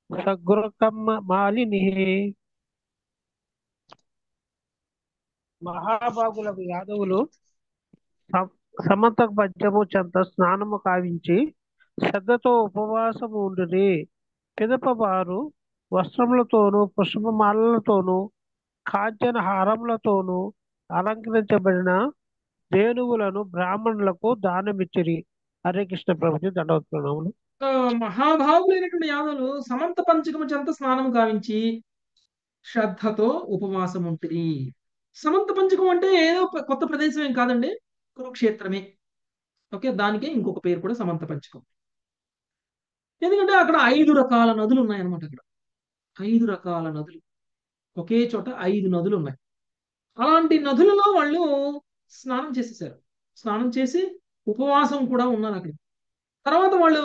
సగృకం మాలిని. మహాభాగులకు యాదవులు సమంత పద్యము చెంత స్నానము కావించి శ్రద్ధతో ఉపవాసము ఉండుని. పిదప వారు వస్త్రములతోనూ పుష్పమాలలతోనూ కాంచన హారములతోనూ అలంకరించబడిన ధేనువులను బ్రాహ్మణులకు దానమిచ్చిరి. హరే కృష్ణ ప్రభుజీ, దండవత్ ప్రణామములు. మహాభావులైనటువంటి యాదవులు సమంత పంచకము చెంత స్నానం గావించి శ్రద్ధతో ఉపవాసం ఉంటుంది. సమంత పంచకం అంటే ఏదో కొత్త ప్రదేశం ఏం కాదండి, కురుక్షేత్రమే. ఓకే, దానికే ఇంకొక పేరు కూడా సమంత పంచకం. ఎందుకంటే అక్కడ 5 రకాల నదులు ఉన్నాయన్నమాట. అక్కడ 5 రకాల నదులు, ఒకే చోట 5 నదులు ఉన్నాయి. అలాంటి నదులలో వాళ్ళు స్నానం చేసేసారు. స్నానం చేసి ఉపవాసం కూడా ఉన్నారు అక్కడ. తర్వాత వాళ్ళు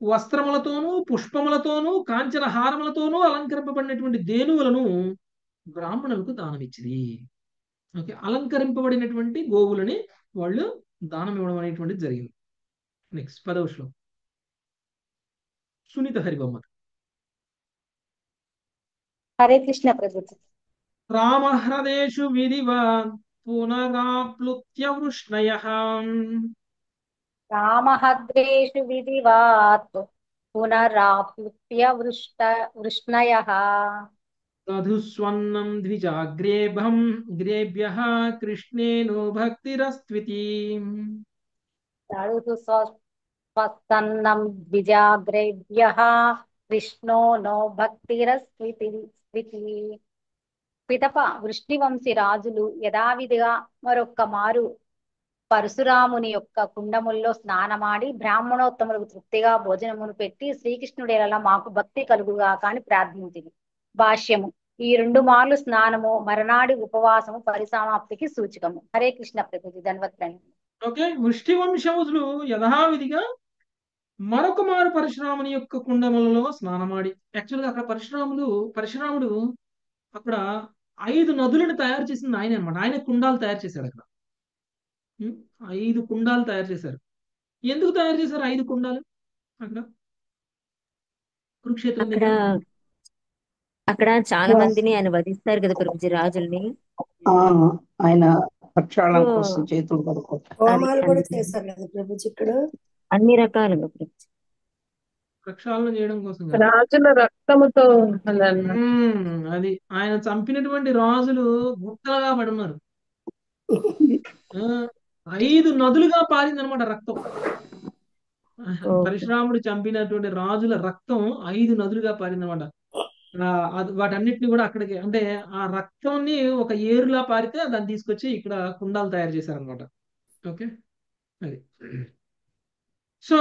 వస్త్రములతోనూ పుష్పములతోనూ కాంచన హారములతోనూ అలంకరింపబడినటువంటి ధేనువులను బ్రాహ్మణులకు దానం ఇచ్చింది. ఓకే, అలంకరింపబడినటువంటి గోవులని వాళ్ళు దానం ఇవ్వడం అనేటువంటిది జరిగింది. నెక్స్ట్ 10వ శ్లోకం, సునీత హరిబొమ్మ. హరే కృష్ణ ప్రభుజీ. రామహృదేషు విధివాన్ పునరాప్లుత్య వృష్ణయః రామహద్రేషు విధివాత్ పునరాప్లుత్య వృష్ణయః దధుస్వన్నం గ్రేభ్యః కృష్ణేనో భక్తిరస్త్వితి. తడుతు స్వస్తన్నం ద్విజాగ్రేభ్యః కృష్ణో నో భక్తిరస్త్వితి. పిదప వృష్ణివంశీ రాజులు యథావిధిగా మరొక్క మారు పరశురాముని యొక్క కుండముల్లో స్నానమాడి బ్రాహ్మణోత్తములకు తృప్తిగా భోజనమును పెట్టి శ్రీకృష్ణుడేలా మాకు భక్తి కలుగుగా కాని ప్రార్థించింది. భాష్యము: ఈ 2 మార్లు స్నానము మరనాడి ఉపవాసము పరిసమాప్తికి సూచకము. హరే కృష్ణ ప్రభుజీ, ధన్వత్రణి. ఓకే, వృష్టి వంశములు యథావిధిగా మరొక మారు పరశురాముని యొక్క కుండములలో స్నానమాడి. యాక్చువల్గా అక్కడ పరశురాముడు అక్కడ 5 నదులను తయారు చేసింది ఆయన అనమాట. ఆయన కుండాలు తయారు చేశాడు అక్కడ. 5 కుండాలు తయారు చేశారు. ఎందుకు తయారు చేశారు 5 కుండాలు అక్కడ? కురుక్షేత్రం అక్కడ దగ్గర అక్కడ చాలా మందిని ఆయన వధిస్తారు కదా ప్రభుజీ, రాజుల్ని. ఆయన ప్రక్షాళన సో కోసం చేతులు కడుక్కోవటం. హోమాలు కూడా అందుకని చేశారు కదా ప్రభుజీ ఇక్కడ. అన్ని రకాలుగా ప్రభుజీ. ప్రక్షాళన చేయడం కోసం కాదు. రాజుల రక్తముతో అది ఆయన చంపినటువంటి రాజులు గుట్టలుగా పడి ఉన్నారు. 5 నదులుగా పారిందనమాట రక్తం. పరశురాముడు చంపినటువంటి రాజుల రక్తం 5 నదులుగా పారిందనమాట. వాటన్నిటిని కూడా అక్కడికి, అంటే ఆ రక్తాన్ని ఒక ఏరులా పారితే దాన్ని తీసుకొచ్చి ఇక్కడ కుండాలు తయారు చేశారనమాట. ఓకే, అది. సో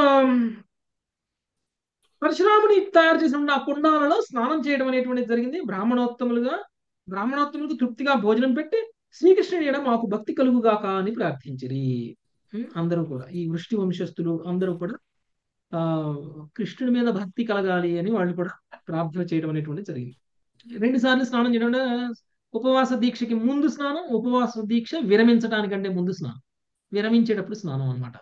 పరశురాముడి తయారు చేసిన ఆ కుండాలలో స్నానం చేయడం అనేటువంటిది జరిగింది. బ్రాహ్మణోత్తములకు తృప్తిగా భోజనం పెట్టి శ్రీకృష్ణుడి మాకు భక్తి కలుగుగాక అని ప్రార్థించిరి. అందరూ కూడా, ఈ వృష్టి వంశస్థులు అందరూ కూడా కృష్ణుడి మీద భక్తి కలగాలి అని వాళ్ళు కూడా ప్రార్థన చేయడం అనేటువంటిది జరిగింది. 2 సార్లు స్నానం చేయడం, ఉపవాస దీక్షకి ముందు స్నానం, ఉపవాస దీక్ష విరమించడానికంటే ముందు స్నానం, విరమించేటప్పుడు స్నానం అనమాట.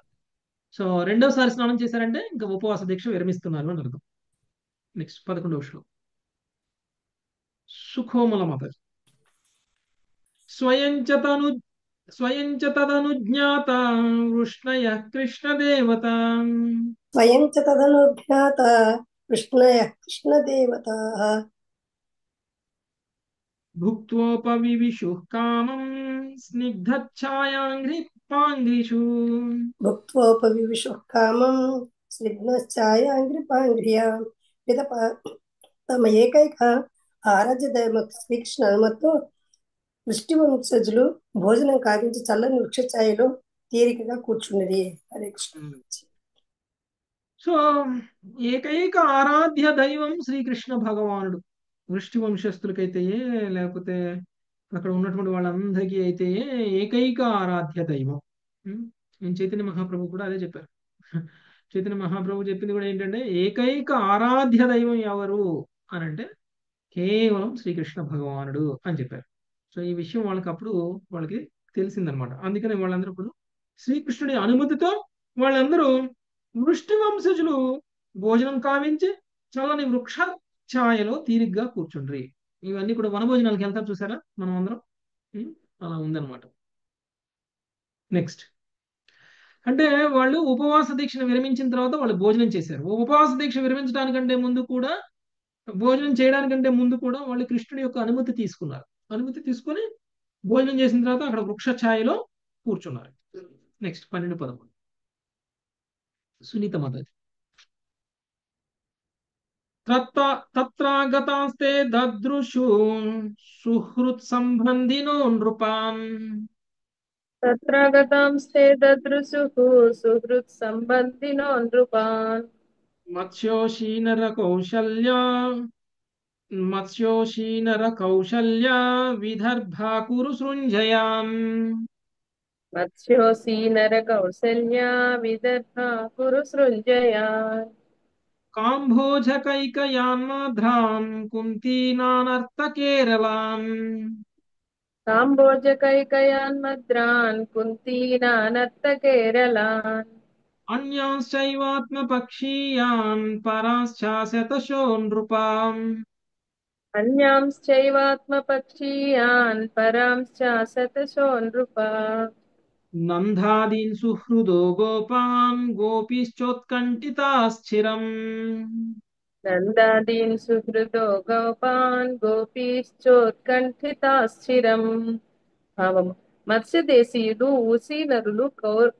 సో 2వసారి స్నానం చేశారంటే ఇంకా ఉపవాస దీక్ష విరమిస్తున్నారు అని అర్థం. నెక్స్ట్ 11వ శ్లోకం, సుఖోమల మత. స్వయం చ తదనుజ్ఞాత వృష్ణయ కృష్ణదేవత. స్వయం చ తదనుజ్ఞాత కృష్ణయ కృష్ణదేవత. భుక్త్వోపవివిషు కామం స్నిగ్ధఛాయాంఘ్రిపాంఘ్రిషు. భుక్త్వోపవివిషు కామం స్నిగ్ధఛాయాంఘ్రిపాంఘ్రియాం. పిదప తమ ఏకైక ఆరాధ్య దైవ శ్రీకృష్ణ అనుమతితో వృష్టివంశజులు భోజనం కావించి చల్లని వృక్ష ఛాయలో తీరికగా కూర్చున్నది. హరే కృష్ణ. సో ఏకైక ఆరాధ్య దైవం శ్రీకృష్ణ భగవానుడు. వృష్టి వంశస్థులకైతే, లేకపోతే అక్కడ ఉన్నటువంటి వాళ్ళందరికీ అయితే ఏకైక ఆరాధ్య దైవం. చైతన్య మహాప్రభు కూడా అదే చెప్పారు. చైతన్య మహాప్రభు చెప్పింది కూడా ఏంటంటే, ఏకైక ఆరాధ్య దైవం ఎవరు అని అంటే కేవలం శ్రీకృష్ణ భగవానుడు అని చెప్పారు. సో ఈ విషయం వాళ్ళకి తెలిసిందనమాట. అందుకని వాళ్ళందరూ కూడా శ్రీకృష్ణుడి అనుమతితో వాళ్ళందరూ వృష్టి వంశజులు భోజనం కావించి చల్లని వృక్ష ఛాయలో తీరిగ్గా కూర్చుండ్రి. ఇవన్నీ కూడా వనభోజనాలకి వెళ్తారు చూసారా మనం అందరం, అలా ఉందన్నమాట. నెక్స్ట్ అంటే వాళ్ళు ఉపవాస దీక్షను విరమించిన తర్వాత వాళ్ళు భోజనం చేశారు. ఉపవాస దీక్ష విరమించడానికంటే ముందు కూడా, భోజనం చేయడానికంటే ముందు కూడా వాళ్ళు కృష్ణుడి యొక్క అనుమతి తీసుకున్నారు. అనుమతి తీసుకొని భోజనం చేసిన తర్వాత అక్కడ వృక్ష ఛాయలో కూర్చున్నారు. నెక్స్ట్ 12-13 సునీత మాతాజీ. తత్రాగతాస్తే దదృశు సుహృత్ సంబంధినో నృపాన్ తత్ర గతాంస్తే దదృశుః సుహృత్ సంబంధినో నృపాన్ మత్స్యోషీనర కౌశల్య విదర్భా కురు సృంజయాం మత్స్యోసీనర కౌసల్యా విదర్భ కురు సృంజయా కాంభోజకైకయాన్మాధ్రాం కుంతీనానర్త కేరళాం కాంబోజకైకయాన్మద్రాన్ కుంతీనానర్త కేరళాన్ అన్యాంశ్చైవాత్మపక్షీయాన్ పరాశ్చాశతశో నృపాం అన్యాంశ్చైవాత్మపక్షీయాన్ పరాంశ్చాశతశో నృపా నందాదీన్ సుహృదో గోపాన్ గోపీశ్చోత్కంఠితాశ్చిరం నందాదీన్ సుహృదో గోపాన్ గోపీశ్చోత్కంఠితాశ్చిరం. భావము: మత్స్యదేశీయులు, ఉసీనరులు,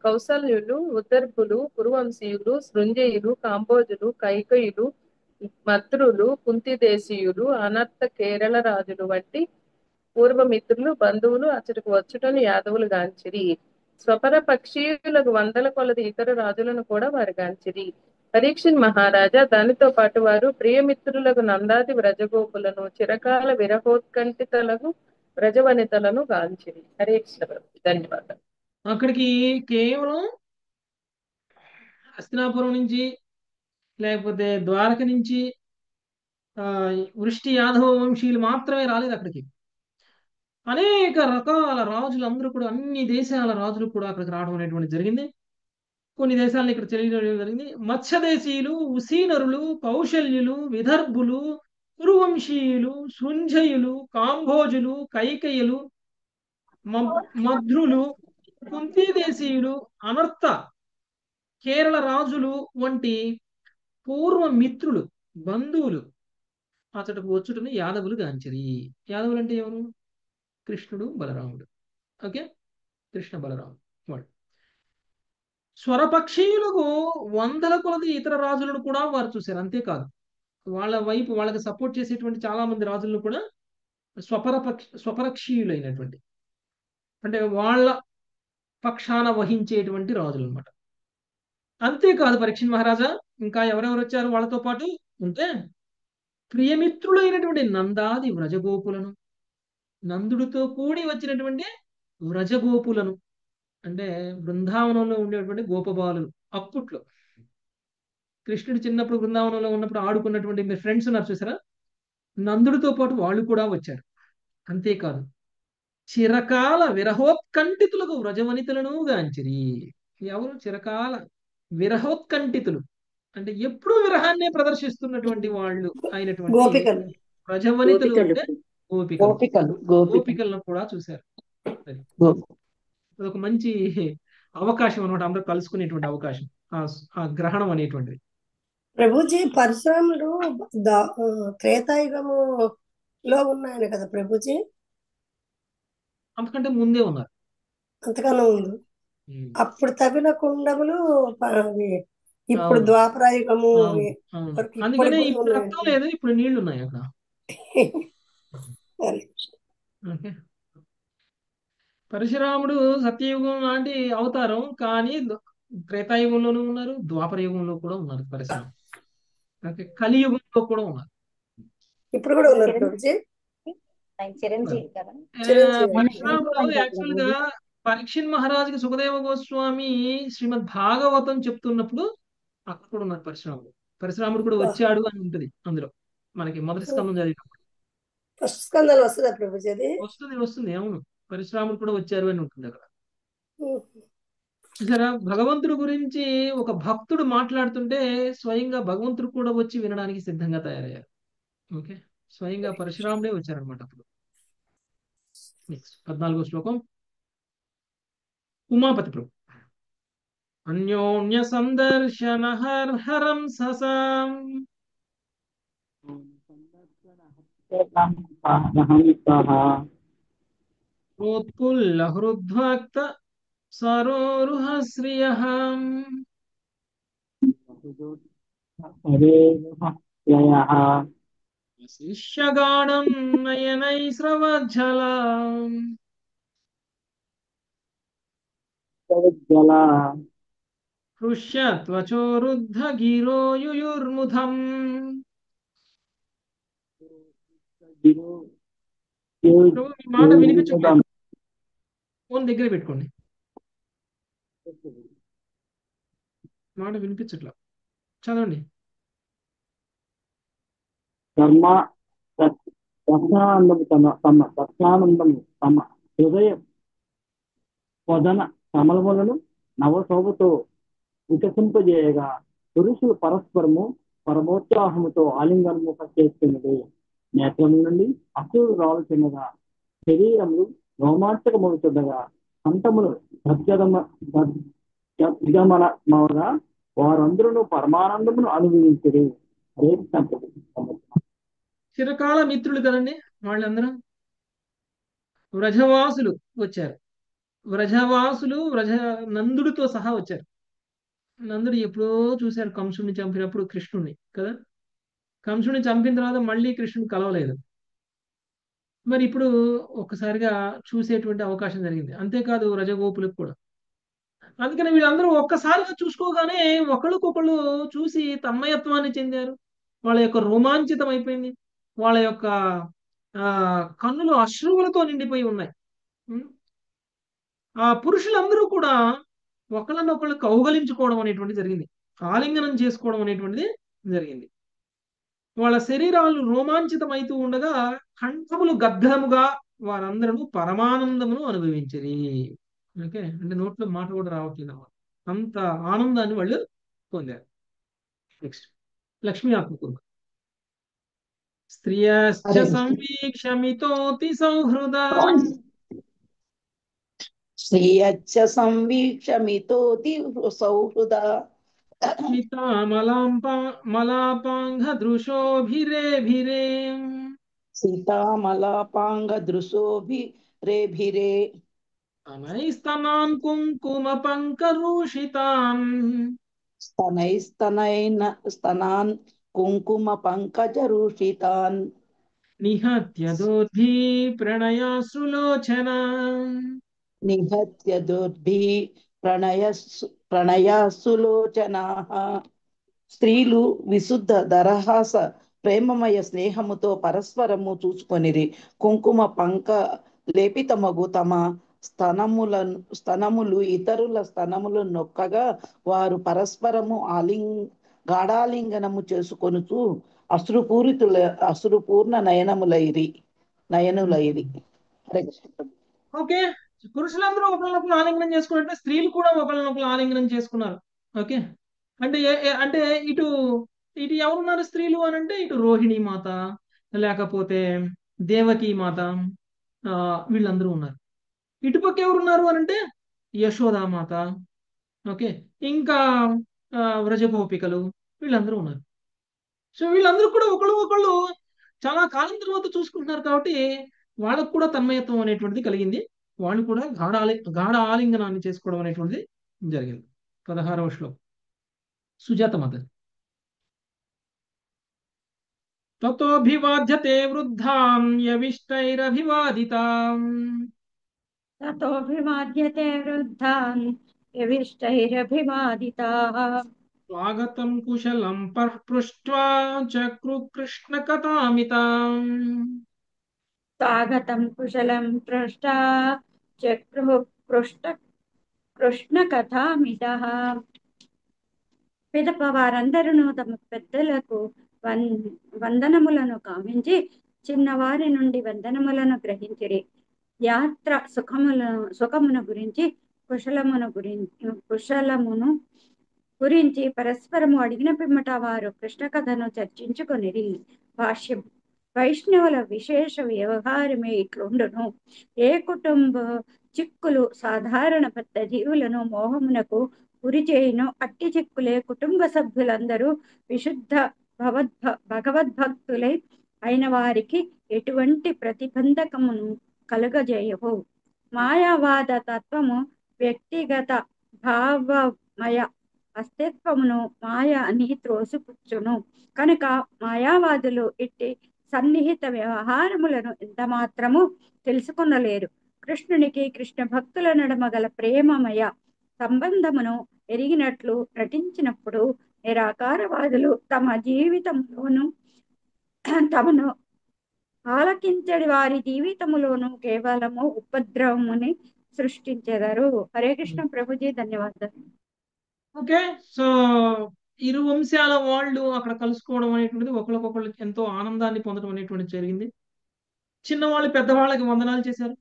కౌసల్యులు, ఉదర్భులు, కురువంశీయులు, సృంజయులు, కాంబోజులు, కైకయులు, మద్రులు, కుంతిదేశీయులు, అనర్త కేరళ రాజులు వంటి పూర్వమిత్రులు, బంధువులు అచ్చటకు వచ్చుటను యాదవులు గాంచిరి. స్వపర పక్షీయులకు వందల కొలది ఇతర రాజులను కూడా వారు గాంచిరి. పరీక్షిత్ మహారాజా దానితో పాటు వారు ప్రియమిత్రులకు నందాది వ్రజగోపులను, చిరకాల విరహోత్కంఠితలకు వ్రజవనితలను గాంచిరి. హరే కృష్ణ ప్రభు. ధన్యవాదాలు. అక్కడికి కేవలం హస్తినాపురం నుంచి లేకపోతే ద్వారక నుంచి వృష్టి యాదవ వంశీయులు మాత్రమే రాలేదు అక్కడికి. అనేక రకాల రాజులు అందరూ కూడా, అన్ని దేశాల రాజులు కూడా అక్కడికి రావడం అనేటువంటి జరిగింది. కొన్ని దేశాలను ఇక్కడ తెలియడం జరిగింది. మత్స్యదేశీయులు, ఉసీనరులు, కౌశల్యులు, విదర్భులు, కురువంశీయులు, సృంజయులు, కాంభోజులు, కైకయులు, మద్రులు, కుంతీదేశీయులు, అనర్త కేరళ రాజులు వంటి పూర్వ మిత్రులు, బంధువులు అతడికి వచ్చుటని యాదవులు గాంచరి. యాదవులు అంటే ఎవరు? కృష్ణుడు, బలరాముడు. ఓకే, కృష్ణ బలరాముడు వాడు. స్వరపక్షీయులకు వందల కొలది ఇతర రాజులను కూడా వారు చూశారు. అంతేకాదు, వాళ్ళ వైపు వాళ్ళకి సపోర్ట్ చేసేటువంటి చాలా మంది రాజులను కూడా స్వపరక్షీయులైనటువంటి, అంటే వాళ్ళ పక్షాన వహించేటువంటి రాజులు అనమాట. అంతేకాదు పరీక్షిత్ మహారాజా, ఇంకా ఎవరెవరు వచ్చారు వాళ్ళతో పాటు ఉంటే, ప్రియమిత్రులైనటువంటి నందాది వ్రజగోపులను, నందుడితో కూడి వచ్చినటువంటి వ్రజగోపులను, అంటే బృందావనంలో ఉండేటువంటి గోపబాలులు. అప్పట్లో కృష్ణుడు చిన్నప్పుడు బృందావనంలో ఉన్నప్పుడు ఆడుకున్నటువంటి మీ ఫ్రెండ్స్ ఉన్నారు చూసారా, నందుడితో పాటు వాళ్ళు కూడా వచ్చారు. అంతేకాదు, చిరకాల విరహోత్కంఠితులకు వ్రజవనితలను గాంచిరి. ఎవరు? చిరకాల విరహోత్కంఠితులు, అంటే ఎప్పుడూ విరహాన్నే ప్రదర్శిస్తున్నటువంటి వాళ్ళు అయినటువంటి గోపికలు. వ్రజవనితలు అంటే గోపికలను కూడా చూశారు. అదొక మంచి అవకాశం అనమాట, అందరూ కలుసుకునేటువంటి అవకాశం, ఆ గ్రహణం అనేటువంటిది. ప్రభుజీ, పరశురాముడు త్రేతాయుగములో ఉన్నాయని కదా ప్రభుజీ? అంతకంటే ముందే ఉన్నారు. అంతకన్నా ముందు అప్పుడు తవ్విన కుండములు ఇప్పుడు ద్వాపరాయుగము వరకు అందుకనే ఇప్పటికి ఇప్పుడు రక్తం లేదు, ఇప్పుడు నీళ్లు ఉన్నాయి అక్కడ. ఓకే, పరశురాముడు సత్యయుగం లాంటి అవతారం, కానీ త్రేతాయుగంలోనూ ఉన్నారు, ద్వాపర యుగంలో కూడా ఉన్నారు పరశురాముడు. ఓకే, కలియుగంలో కూడా ఉన్నారు. ఇప్పుడు కూడా ఉన్నారు ప్రభుజీ. పరశురాముడు యాక్చువల్ గా పరీక్షిత్ మహారాజుకి సుఖదేవ గోస్వామి శ్రీమద్ భాగవతం చెప్తున్నప్పుడు అక్కడ కూడా ఉన్నారు పరశురాముడు. పరశురాముడు కూడా వచ్చాడు అని ఉంటది అందులో, మనకి మొదటి స్కందం చదివినప్పుడు. ఫస్ట్ స్కందాలు వస్తుందా ప్రభుజీ? అది వస్తుంది. అవును, పరశురాముడు కూడా వచ్చారు అని ఉంటుంది అక్కడ. చూసారా, భగవంతుడి గురించి ఒక భక్తుడు మాట్లాడుతుంటే స్వయంగా భగవంతుడు కూడా వచ్చి వినడానికి సిద్ధంగా తయారయ్యారు. ఓకే, స్వయంగా పరశురాముడే వచ్చారనమాట అప్పుడు. నెక్స్ట్ 14వ శ్లోకం. ఉమాపతి ప్రభు. అన్యోన్య సందర్శన హరం ససాం ప్రోత్పుల్ల హృద్భక్త సరోరుహ శ్రియః శిష్యగాఢం నయనై స్రవజ్జలం హృష్య త్వచోరుద్ధ గిరో యుయుర్ముధం. ప్రభు, మీ మాట వినిపించట్లేదు. ఫోన్ దగ్గర పెట్టుకోండి. మాట వినిపించట్లా. చదవండి. ధర్మ రత్నానందము రత్నానందము తమ హృదయ వదన కమలములను నవశోభతో వికసింపజేయగా పురుషులు పరస్పరము పరమోత్సాహముతో ఆలింగనము చేస్తున్నది. నేత్రము నుండి అసలు రాలుచున్నగా శరీరములు రోమాంచకమవుతుండగా కంఠములు గద్గమనమవగా వారందరూ పరమానందమును అనుభవించరు. అదే చిరకాల మిత్రులు కదండి వాళ్ళందరూ. వ్రజవాసులు వచ్చారు. వ్రజవాసులు నందుడితో సహా వచ్చారు. నందుడు ఎప్పుడో చూశారు కంసుడిని చంపినప్పుడు కృష్ణుడిని కదా. కంసుడిని చంపిన తర్వాత మళ్ళీ కృష్ణుడు కలవలేదు. మరి ఇప్పుడు ఒక్కసారిగా చూసేటువంటి అవకాశం జరిగింది. అంతేకాదు రజగోపులకు కూడా. అందుకని వీళ్ళందరూ ఒక్కసారిగా చూసుకోగానే ఒకళ్ళకొకళ్ళు చూసి తన్మయత్వాన్ని చెందారు. వాళ్ళ యొక్క రోమాంచితం అయిపోయింది. వాళ్ళ యొక్క కన్నులు అశ్రువులతో నిండిపోయి ఉన్నాయి. ఆ పురుషులందరూ కూడా ఒకళ్ళనొకళ్ళు కౌగలించుకోవడం అనేటువంటిది జరిగింది. ఆలింగనం చేసుకోవడం అనేటువంటిది జరిగింది. వాళ్ళ శరీరాలు రోమాంచితమైతూ ఉండగా కంఠములు గద్గలముగా వారందరూ పరమానందమును అనుభవించరి. ఓకే, అంటే నోట్లో మాట కూడా రావట్లేదు అన్నమాట. అంత ఆనందాన్ని వాళ్ళు పొందారు. నెక్స్ట్ లక్ష్మీ ఆత్మకూరు. స్త్రియశ్చ సంవీక్షమితోతి సౌహృద శ్రీయచ్చ సంవీక్షమితోతి సౌహృద మలాపాంగ దృశోభిరేభిరే సీతామలాపాంగ దృశోభిరేభిరే అనైస్తనాన్ కుంకుమ పంకరూషితాన్ స్తనాన్ కుంకుమ పంకజరూషితాన్ నిహత్య దోర్భి ప్రణయాశ్రులోచన నిహత్య దుర్భి ప్రణయాసులోచనాః. స్త్రీలు విశుద్ధ దరహాస ప్రేమమయ స్నేహముతో పరస్పరము చూసుకొనిరి. కుంకుమ పంక లేపితమగు తమ స్తనములు ఇతరుల స్తనములను నొక్కగా వారు పరస్పరము గాఢాలింగనము చేసుకొనుచు అశ్రుపూర్ణ నయనులైరి. ఓకే, పురుషులందరూ ఒకరినొకరు ఆలింగనం చేసుకున్నట్టు స్త్రీలు కూడా ఒకరినొకరు ఆలింగనం చేసుకున్నారు. ఓకే, అంటే అంటే ఇటు ఇటు ఎవరున్నారు స్త్రీలు అని అంటే ఇటు రోహిణి మాత, లేకపోతే దేవకీ మాత, వీళ్ళందరూ ఉన్నారు. ఇటుపక్క ఎవరున్నారు అని అంటే యశోదామాత, ఓకే, ఇంకా వ్రజగోపికలు, వీళ్ళందరూ ఉన్నారు. సో వీళ్ళందరూ కూడా ఒకళ్ళు చాలా కాలం తర్వాత చూసుకుంటున్నారు కాబట్టి వాళ్ళకు కూడా తన్మయత్వం అనేటువంటిది కలిగింది. వాళ్ళు కూడా గాఢ ఆలింగనాన్ని చేసుకోవడం అనేటువంటిది జరిగింది. 16వ శ్లోకం సుజాత మాత. తతోభివాద్యతే వృద్ధాం యవిష్టైరభివాదితాం తతోభివాద్యతే వృద్ధాన్ యవిష్టైరభివాదితాః స్వాగతం కుశలం పృష్ట్వా చక్రు కృష్ణ కథామితాం స్వాగతం కుశలం పృష్టా చక్రుః కృష్ణ కథామితః. పిదప వారందరూ తమ పెద్దలకు వందనములను కావించి చిన్నవారి నుండి వందనములను గ్రహించిరి. యాత్ర సుఖమును గురించి కుశలమును గురించి పరస్పరము అడిగిన పిమ్మట వారు కృష్ణ కథను చర్చించుకొనిరి. భాష్యం. వైష్ణవుల విశేష వ్యవహారమే ఇట్లుండును. ఏ కుటుంబ చిక్కులు సాధారణ పెద్ద జీవులను మోహమునకు గురి చేయును, అట్టి చిక్కులే కుటుంబ సభ్యులందరూ విశుద్ధ భగవద్భక్తులై అయిన వారికి ఎటువంటి ప్రతిబంధకమును కలుగజేయవు. మాయావాద తత్వము వ్యక్తిగత భావమయ అస్తిత్వమును మాయ అని త్రోసిపుచ్చును. కనుక మాయావాదులు ఇట్టి సన్నిహిత వ్యవహారములను ఎంత మాత్రము తెలుసుకొనలేరు. కృష్ణునికి కృష్ణ భక్తుల నడుమ గల ప్రేమమయ సంబంధమును ఎరిగినట్లు నటించినప్పుడు నిరాకారవాదులు తమ జీవితంలోను తమను ఆలకించడి వారి జీవితములోను కేవలము ఉపద్రవముని సృష్టించెదరు. హరే కృష్ణ ప్రభుజీ, ధన్యవాదాలు. ఓకే. సో ఇరు వంశాల వాళ్ళు అక్కడ కలుసుకోవడం అనేటువంటిది ఒకరికొకళ్ళు ఎంతో ఆనందాన్ని పొందడం అనేటువంటిది జరిగింది. చిన్నవాళ్ళు పెద్దవాళ్ళకి వందనాలు చేశారు,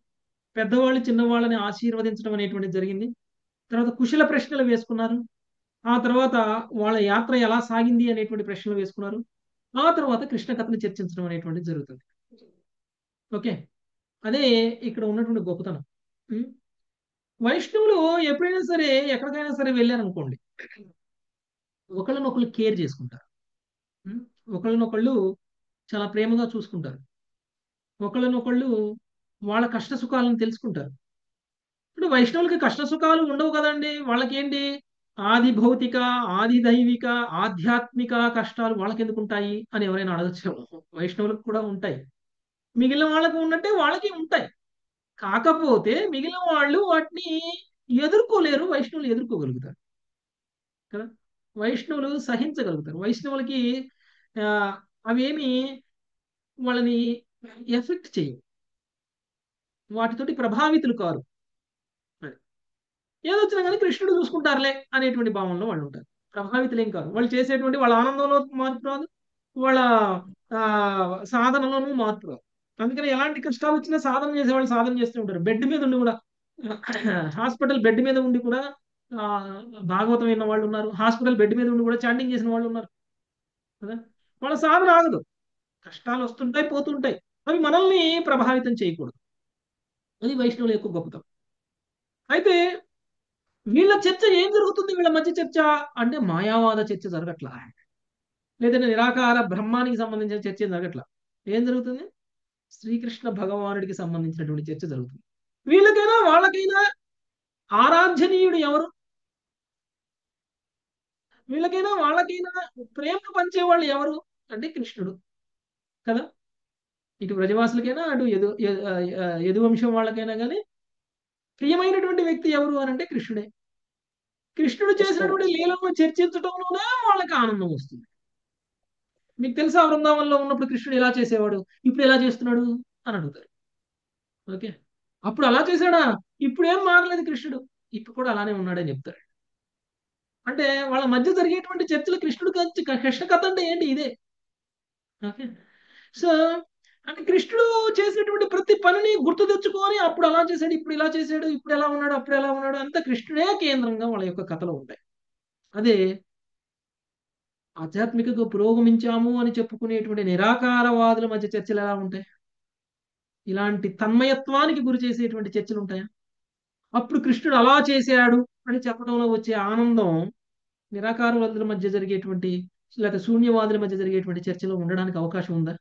పెద్దవాళ్ళు చిన్నవాళ్ళని ఆశీర్వదించడం అనేటువంటిది జరిగింది. తర్వాత కుశల ప్రశ్నలు వేసుకున్నారు. ఆ తర్వాత వాళ్ళ యాత్ర ఎలా సాగింది అనేటువంటి ప్రశ్నలు వేసుకున్నారు. ఆ తర్వాత కృష్ణ కథని చర్చించడం అనేటువంటిది జరుగుతుంది. ఓకే, అదే ఇక్కడ ఉన్నటువంటి గొప్పతనం. ఉం? వైష్ణవులు ఎప్పుడైనా సరే ఎక్కడికైనా సరే వెళ్ళారనుకోండి, ఒకళ్ళనొకళ్ళు కేర్ చేసుకుంటారు. ఉం? ఒకళ్ళనొకళ్ళు చాలా ప్రేమగా చూసుకుంటారు. ఒకళ్ళనొకళ్ళు వాళ్ళ కష్ట సుఖాలను తెలుసుకుంటారు. ఇప్పుడు వైష్ణవులకి కష్ట సుఖాలు ఉండవు కదండి. వాళ్ళకేంటి ఆది భౌతిక, ఆది దైవిక, ఆధ్యాత్మిక కష్టాలు వాళ్ళకి ఎందుకు ఉంటాయి అని ఎవరైనా అడగచ్చు. వైష్ణవులకు కూడా ఉంటాయి. మిగిలిన వాళ్ళకు ఉన్నట్టే వాళ్ళకి ఉంటాయి. కాకపోతే మిగిలిన వాళ్ళు వాటిని ఎదుర్కోలేరు, వైష్ణవులు ఎదుర్కోగలుగుతారు కదా. వైష్ణవులు సహించగలుగుతారు. వైష్ణవులకి ఆ, అవేమి వాళ్ళని ఎఫెక్ట్ చేయవు, వాటితోటి ప్రభావితులు కారు. అది. ఏదొచ్చినా కానీ కృష్ణుడు చూసుకుంటారులే అనేటువంటి భావనలో వాళ్ళు ఉంటారు. ప్రభావితులేం కాదు. వాళ్ళు చేసేటువంటి వాళ్ళ ఆనందంలో మార్పు రాదు, వాళ్ళ ఆ సాధనలోనూ మార్పు రాదు. అందుకని ఎలాంటి కష్టాలు వచ్చినా సాధన చేసే వాళ్ళు సాధన చేస్తూ ఉంటారు. బెడ్ మీద ఉండి కూడా, హాస్పిటల్ బెడ్ మీద ఉండి కూడా ఆ భాగవతం విన్న వాళ్ళు ఉన్నారు. హాస్పిటల్ బెడ్ మీద ఉండి కూడా చాంటింగ్ చేసిన వాళ్ళు ఉన్నారు కదా. వాళ్ళ సాధన ఆగదు. కష్టాలు వస్తుంటాయి, పోతుంటాయి. అవి మనల్ని ప్రభావితం చేయకూడదు. అది వైష్ణవుల యొక్క గొప్పతనం. అయితే వీళ్ళ చర్చ ఏం జరుగుతుంది, వీళ్ళ మధ్య చర్చ అంటే మాయావాద చర్చ జరగట్లా, లేదంటే నిరాకార బ్రహ్మానికి సంబంధించిన చర్చ జరగట్లా. ఏం జరుగుతుంది? శ్రీకృష్ణ భగవానుడికి సంబంధించినటువంటి చర్చ జరుగుతుంది. వీళ్ళకైనా వాళ్ళకైనా ఆరాధ్యనీయుడు ఎవరు? వీళ్ళకైనా వాళ్ళకైనా ప్రేమను పంచేవాళ్ళు ఎవరు అంటే కృష్ణుడు కదా. ఇటు బ్రజవాసులకైనా అటు యదువంశం వాళ్ళకైనా కానీ ప్రియమైనటువంటి వ్యక్తి ఎవరు అని అంటే కృష్ణుడే. కృష్ణుడు చేసినటువంటి లీలను చర్చించడంలోనే వాళ్ళకి ఆనందం వస్తుంది. మీకు తెలుసా, వృందావనంలో ఉన్నప్పుడు కృష్ణుడు ఎలా చేసేవాడు, ఇప్పుడు ఎలా చేస్తున్నాడు అని అడుగుతారు. ఓకే, అప్పుడు అలా చేశాడా, ఇప్పుడు ఏం మారలేదు కృష్ణుడు, ఇప్పుడు కూడా అలానే ఉన్నాడని చెప్తారు. అంటే వాళ్ళ మధ్య జరిగేటువంటి చర్చలు కృష్ణ కథ అంటే ఏంటి, ఇదే. ఓకే, సో అంటే కృష్ణుడు చేసినటువంటి ప్రతి పనిని గుర్తు తెచ్చుకొని అప్పుడు అలా చేశాడు, ఇప్పుడు ఇలా చేశాడు, ఇప్పుడు ఎలా ఉన్నాడు, అప్పుడు ఎలా ఉన్నాడు, అంతా కృష్ణుడే కేంద్రంగా వాళ్ళ యొక్క కథలో ఉంటాయి. అదే ఆధ్యాత్మికంగా పురోగమించాము అని చెప్పుకునేటువంటి నిరాకారవాదుల మధ్య చర్చలు ఎలా ఉంటాయి? ఇలాంటి తన్మయత్వానికి గురి చేసేటువంటి చర్చలు ఉంటాయా? అప్పుడు కృష్ణుడు అలా చేశాడు అని చెప్పడంలో వచ్చే ఆనందం నిరాకారవాదుల మధ్య జరిగేటువంటి లేకపోతే శూన్యవాదుల మధ్య జరిగేటువంటి చర్చలో ఉండడానికి అవకాశం ఉందా?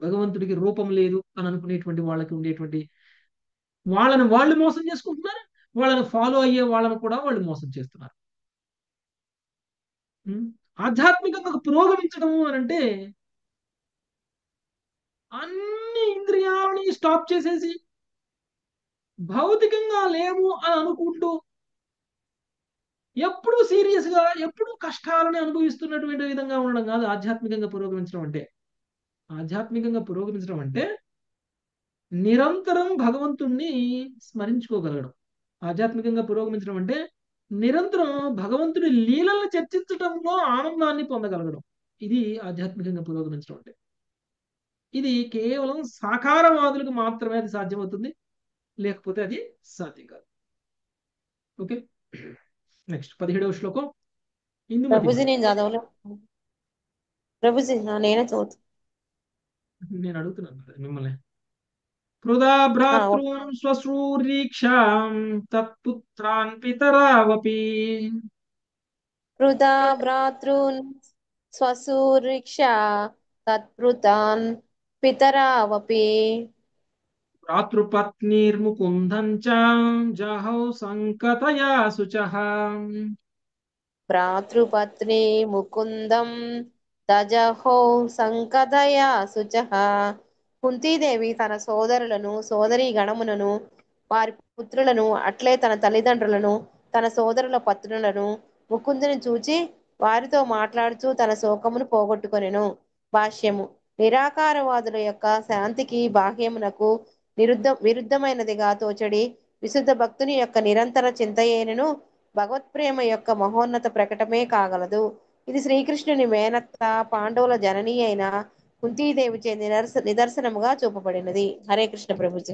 భగవంతుడికి రూపం లేదు అని అనుకునేటువంటి వాళ్ళకి ఉండేటువంటి వాళ్ళని వాళ్ళు మోసం చేసుకుంటున్నారు, వాళ్ళని ఫాలో అయ్యే వాళ్ళని కూడా వాళ్ళు మోసం చేస్తున్నారు. ఆధ్యాత్మికంగా పురోగమించడము అని అంటే అన్ని ఇంద్రియాలని స్టాప్ చేసేసి భౌతికంగా లేవు అని అనుకుంటూ ఎప్పుడు సీరియస్ గా ఎప్పుడు కష్టాలని అనుభవిస్తున్నటువంటి విధంగా ఉండడం కాదు ఆధ్యాత్మికంగా పురోగమించడం అంటే. ఆధ్యాత్మికంగా పురోగమించడం అంటే నిరంతరం భగవంతుణ్ణి స్మరించుకోగలగడం. ఆధ్యాత్మికంగా పురోగమించడం అంటే నిరంతరం భగవంతుడి లీలలను చర్చించడంలో ఆనందాన్ని పొందగలగడం. ఇది ఆధ్యాత్మికంగా పురోగమించడం అంటే. ఇది కేవలం సాకారవాదులకు మాత్రమే అది సాధ్యమవుతుంది, లేకపోతే అది సాధ్యం కాదు. ఓకే, నెక్స్ట్ 17వ శ్లోకం. ప్రభుజీ నేను చదవలే. ప్రభుజీ నేనే చదువుతా. నేను అడుగుతున్నాను మిమ్మల్ని. పృథా భ్రాతॄన్ స్వశ్రూరీక్షాం తత్పుత్రాన్ పితరావపి. పృథా భ్రాతॄన్ స్వశూరీక్షా తత్పుత్రాన్ పితరావపి. భ్రాతృపత్నీర్ముకుందం చ జహౌ సంకతయా శుచః. భ్రాతృపత్ని ముకుందం తజహో సంకదయా శుచః. కుంతీదేవి తన సోదరులను సోదరీ గణములను వారి పుత్రులను అట్లే తన తల్లిదండ్రులను తన సోదరుల పత్నులను ముకుందుని చూచి వారితో మాట్లాడుతూ తన శోకమును పోగొట్టుకొనెను. భాష్యము. నిరాకారవాదుల యొక్క శాంతికి బాహ్యమునకు విరుద్ధమైనదిగా తోచడి విశుద్ధ భక్తుని యొక్క నిరంతర చింతయేనను భగవత్ప్రేమ యొక్క మహోన్నత ప్రకటమే కాగలదు. ఇది శ్రీకృష్ణుని మేనత్త పాండవుల జనని అయిన కుంతీదేవిచే నిదర్శనముగా చూపబడినది. హరే కృష్ణ ప్రభుజీ.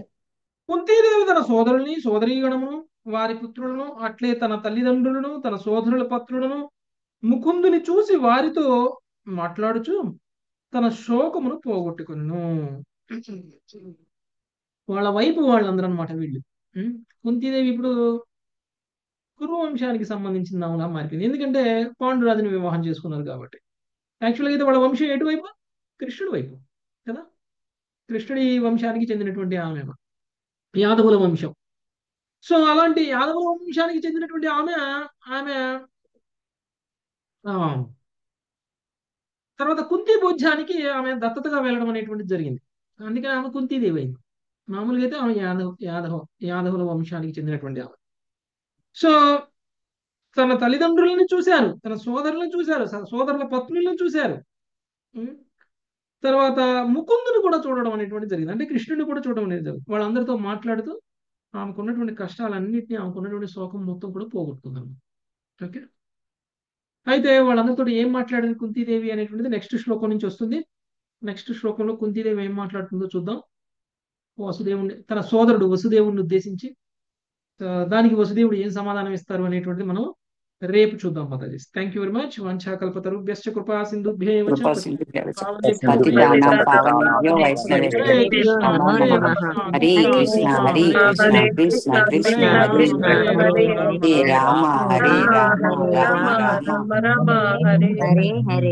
కుంతీదేవి తన సోదరుల్ని సోదరీగణమును వారి పుత్రులను అట్లే తన తల్లిదండ్రులను తన సోదరుల పత్రులను ముకుందుని చూసి వారితో మాట్లాడుచు తన శోకమును పోగొట్టుకును. వాళ్ళ వైపు వాళ్ళందరూ అనమాట వీళ్ళు. కుంతీదేవి ఇప్పుడు కురువంశానికి సంబంధించిన నామలా మారిపోయింది. ఎందుకంటే పాండురాజుని వివాహం చేసుకున్నారు కాబట్టి. యాక్చువల్గా అయితే వాళ్ళ వంశం ఎటువైపు? కృష్ణుడి వైపు కదా. కృష్ణుడి వంశానికి చెందినటువంటి ఆమె యాదవుల వంశం. సో అలాంటి యాదవుల వంశానికి చెందినటువంటి ఆమె తర్వాత కుంతి భోజ్యానికి ఆమె దత్తతగా వెళ్ళడం అనేటువంటిది జరిగింది. అందుకని ఆమె కుంతీదేవి అయింది. మామూలుగా అయితే ఆమె యాదవుల వంశానికి చెందినటువంటి ఆమె. సో తన తల్లిదండ్రులను చూశారు, తన సోదరులను చూశారు, సోదరుల పత్నులను చూశారు. తర్వాత ముకుందుని కూడా చూడడం అనేటువంటి జరిగింది. అంటే కృష్ణుని కూడా చూడడం అనేది జరిగింది. వాళ్ళందరితో మాట్లాడుతూ ఆమెకున్నటువంటి కష్టాలన్నింటినీ ఆమెకున్నటువంటి శోకం మొత్తం కూడా పోగొట్టుకుందాం. ఓకే. అయితే వాళ్ళందరితో ఏం మాట్లాడింది కుంతీదేవి అనేటువంటిది నెక్స్ట్ శ్లోకం నుంచి వస్తుంది. నెక్స్ట్ శ్లోకంలో కుంతీదేవి ఏం మాట్లాడుతుందో చూద్దాం. వసుదేవుని తన సోదరుడు వసుదేవుని ఉద్దేశించి దానికి వసుదేవుడు ఏం సమాధానం ఇస్తారు అనేటువంటిది మనం రేపు చూద్దాం. మాతాజీ, థ్యాంక్ యూ వెరీ మచ్. వంచాకల్పతరుభ్యశ్చ కృపా సింధుభ్యేవ చ హరే కృష్ణ హరే కృష్ణ కృష్ణ కృష్ణ హరే హరే రామ హరే రామ రామ రామ హరే హరే.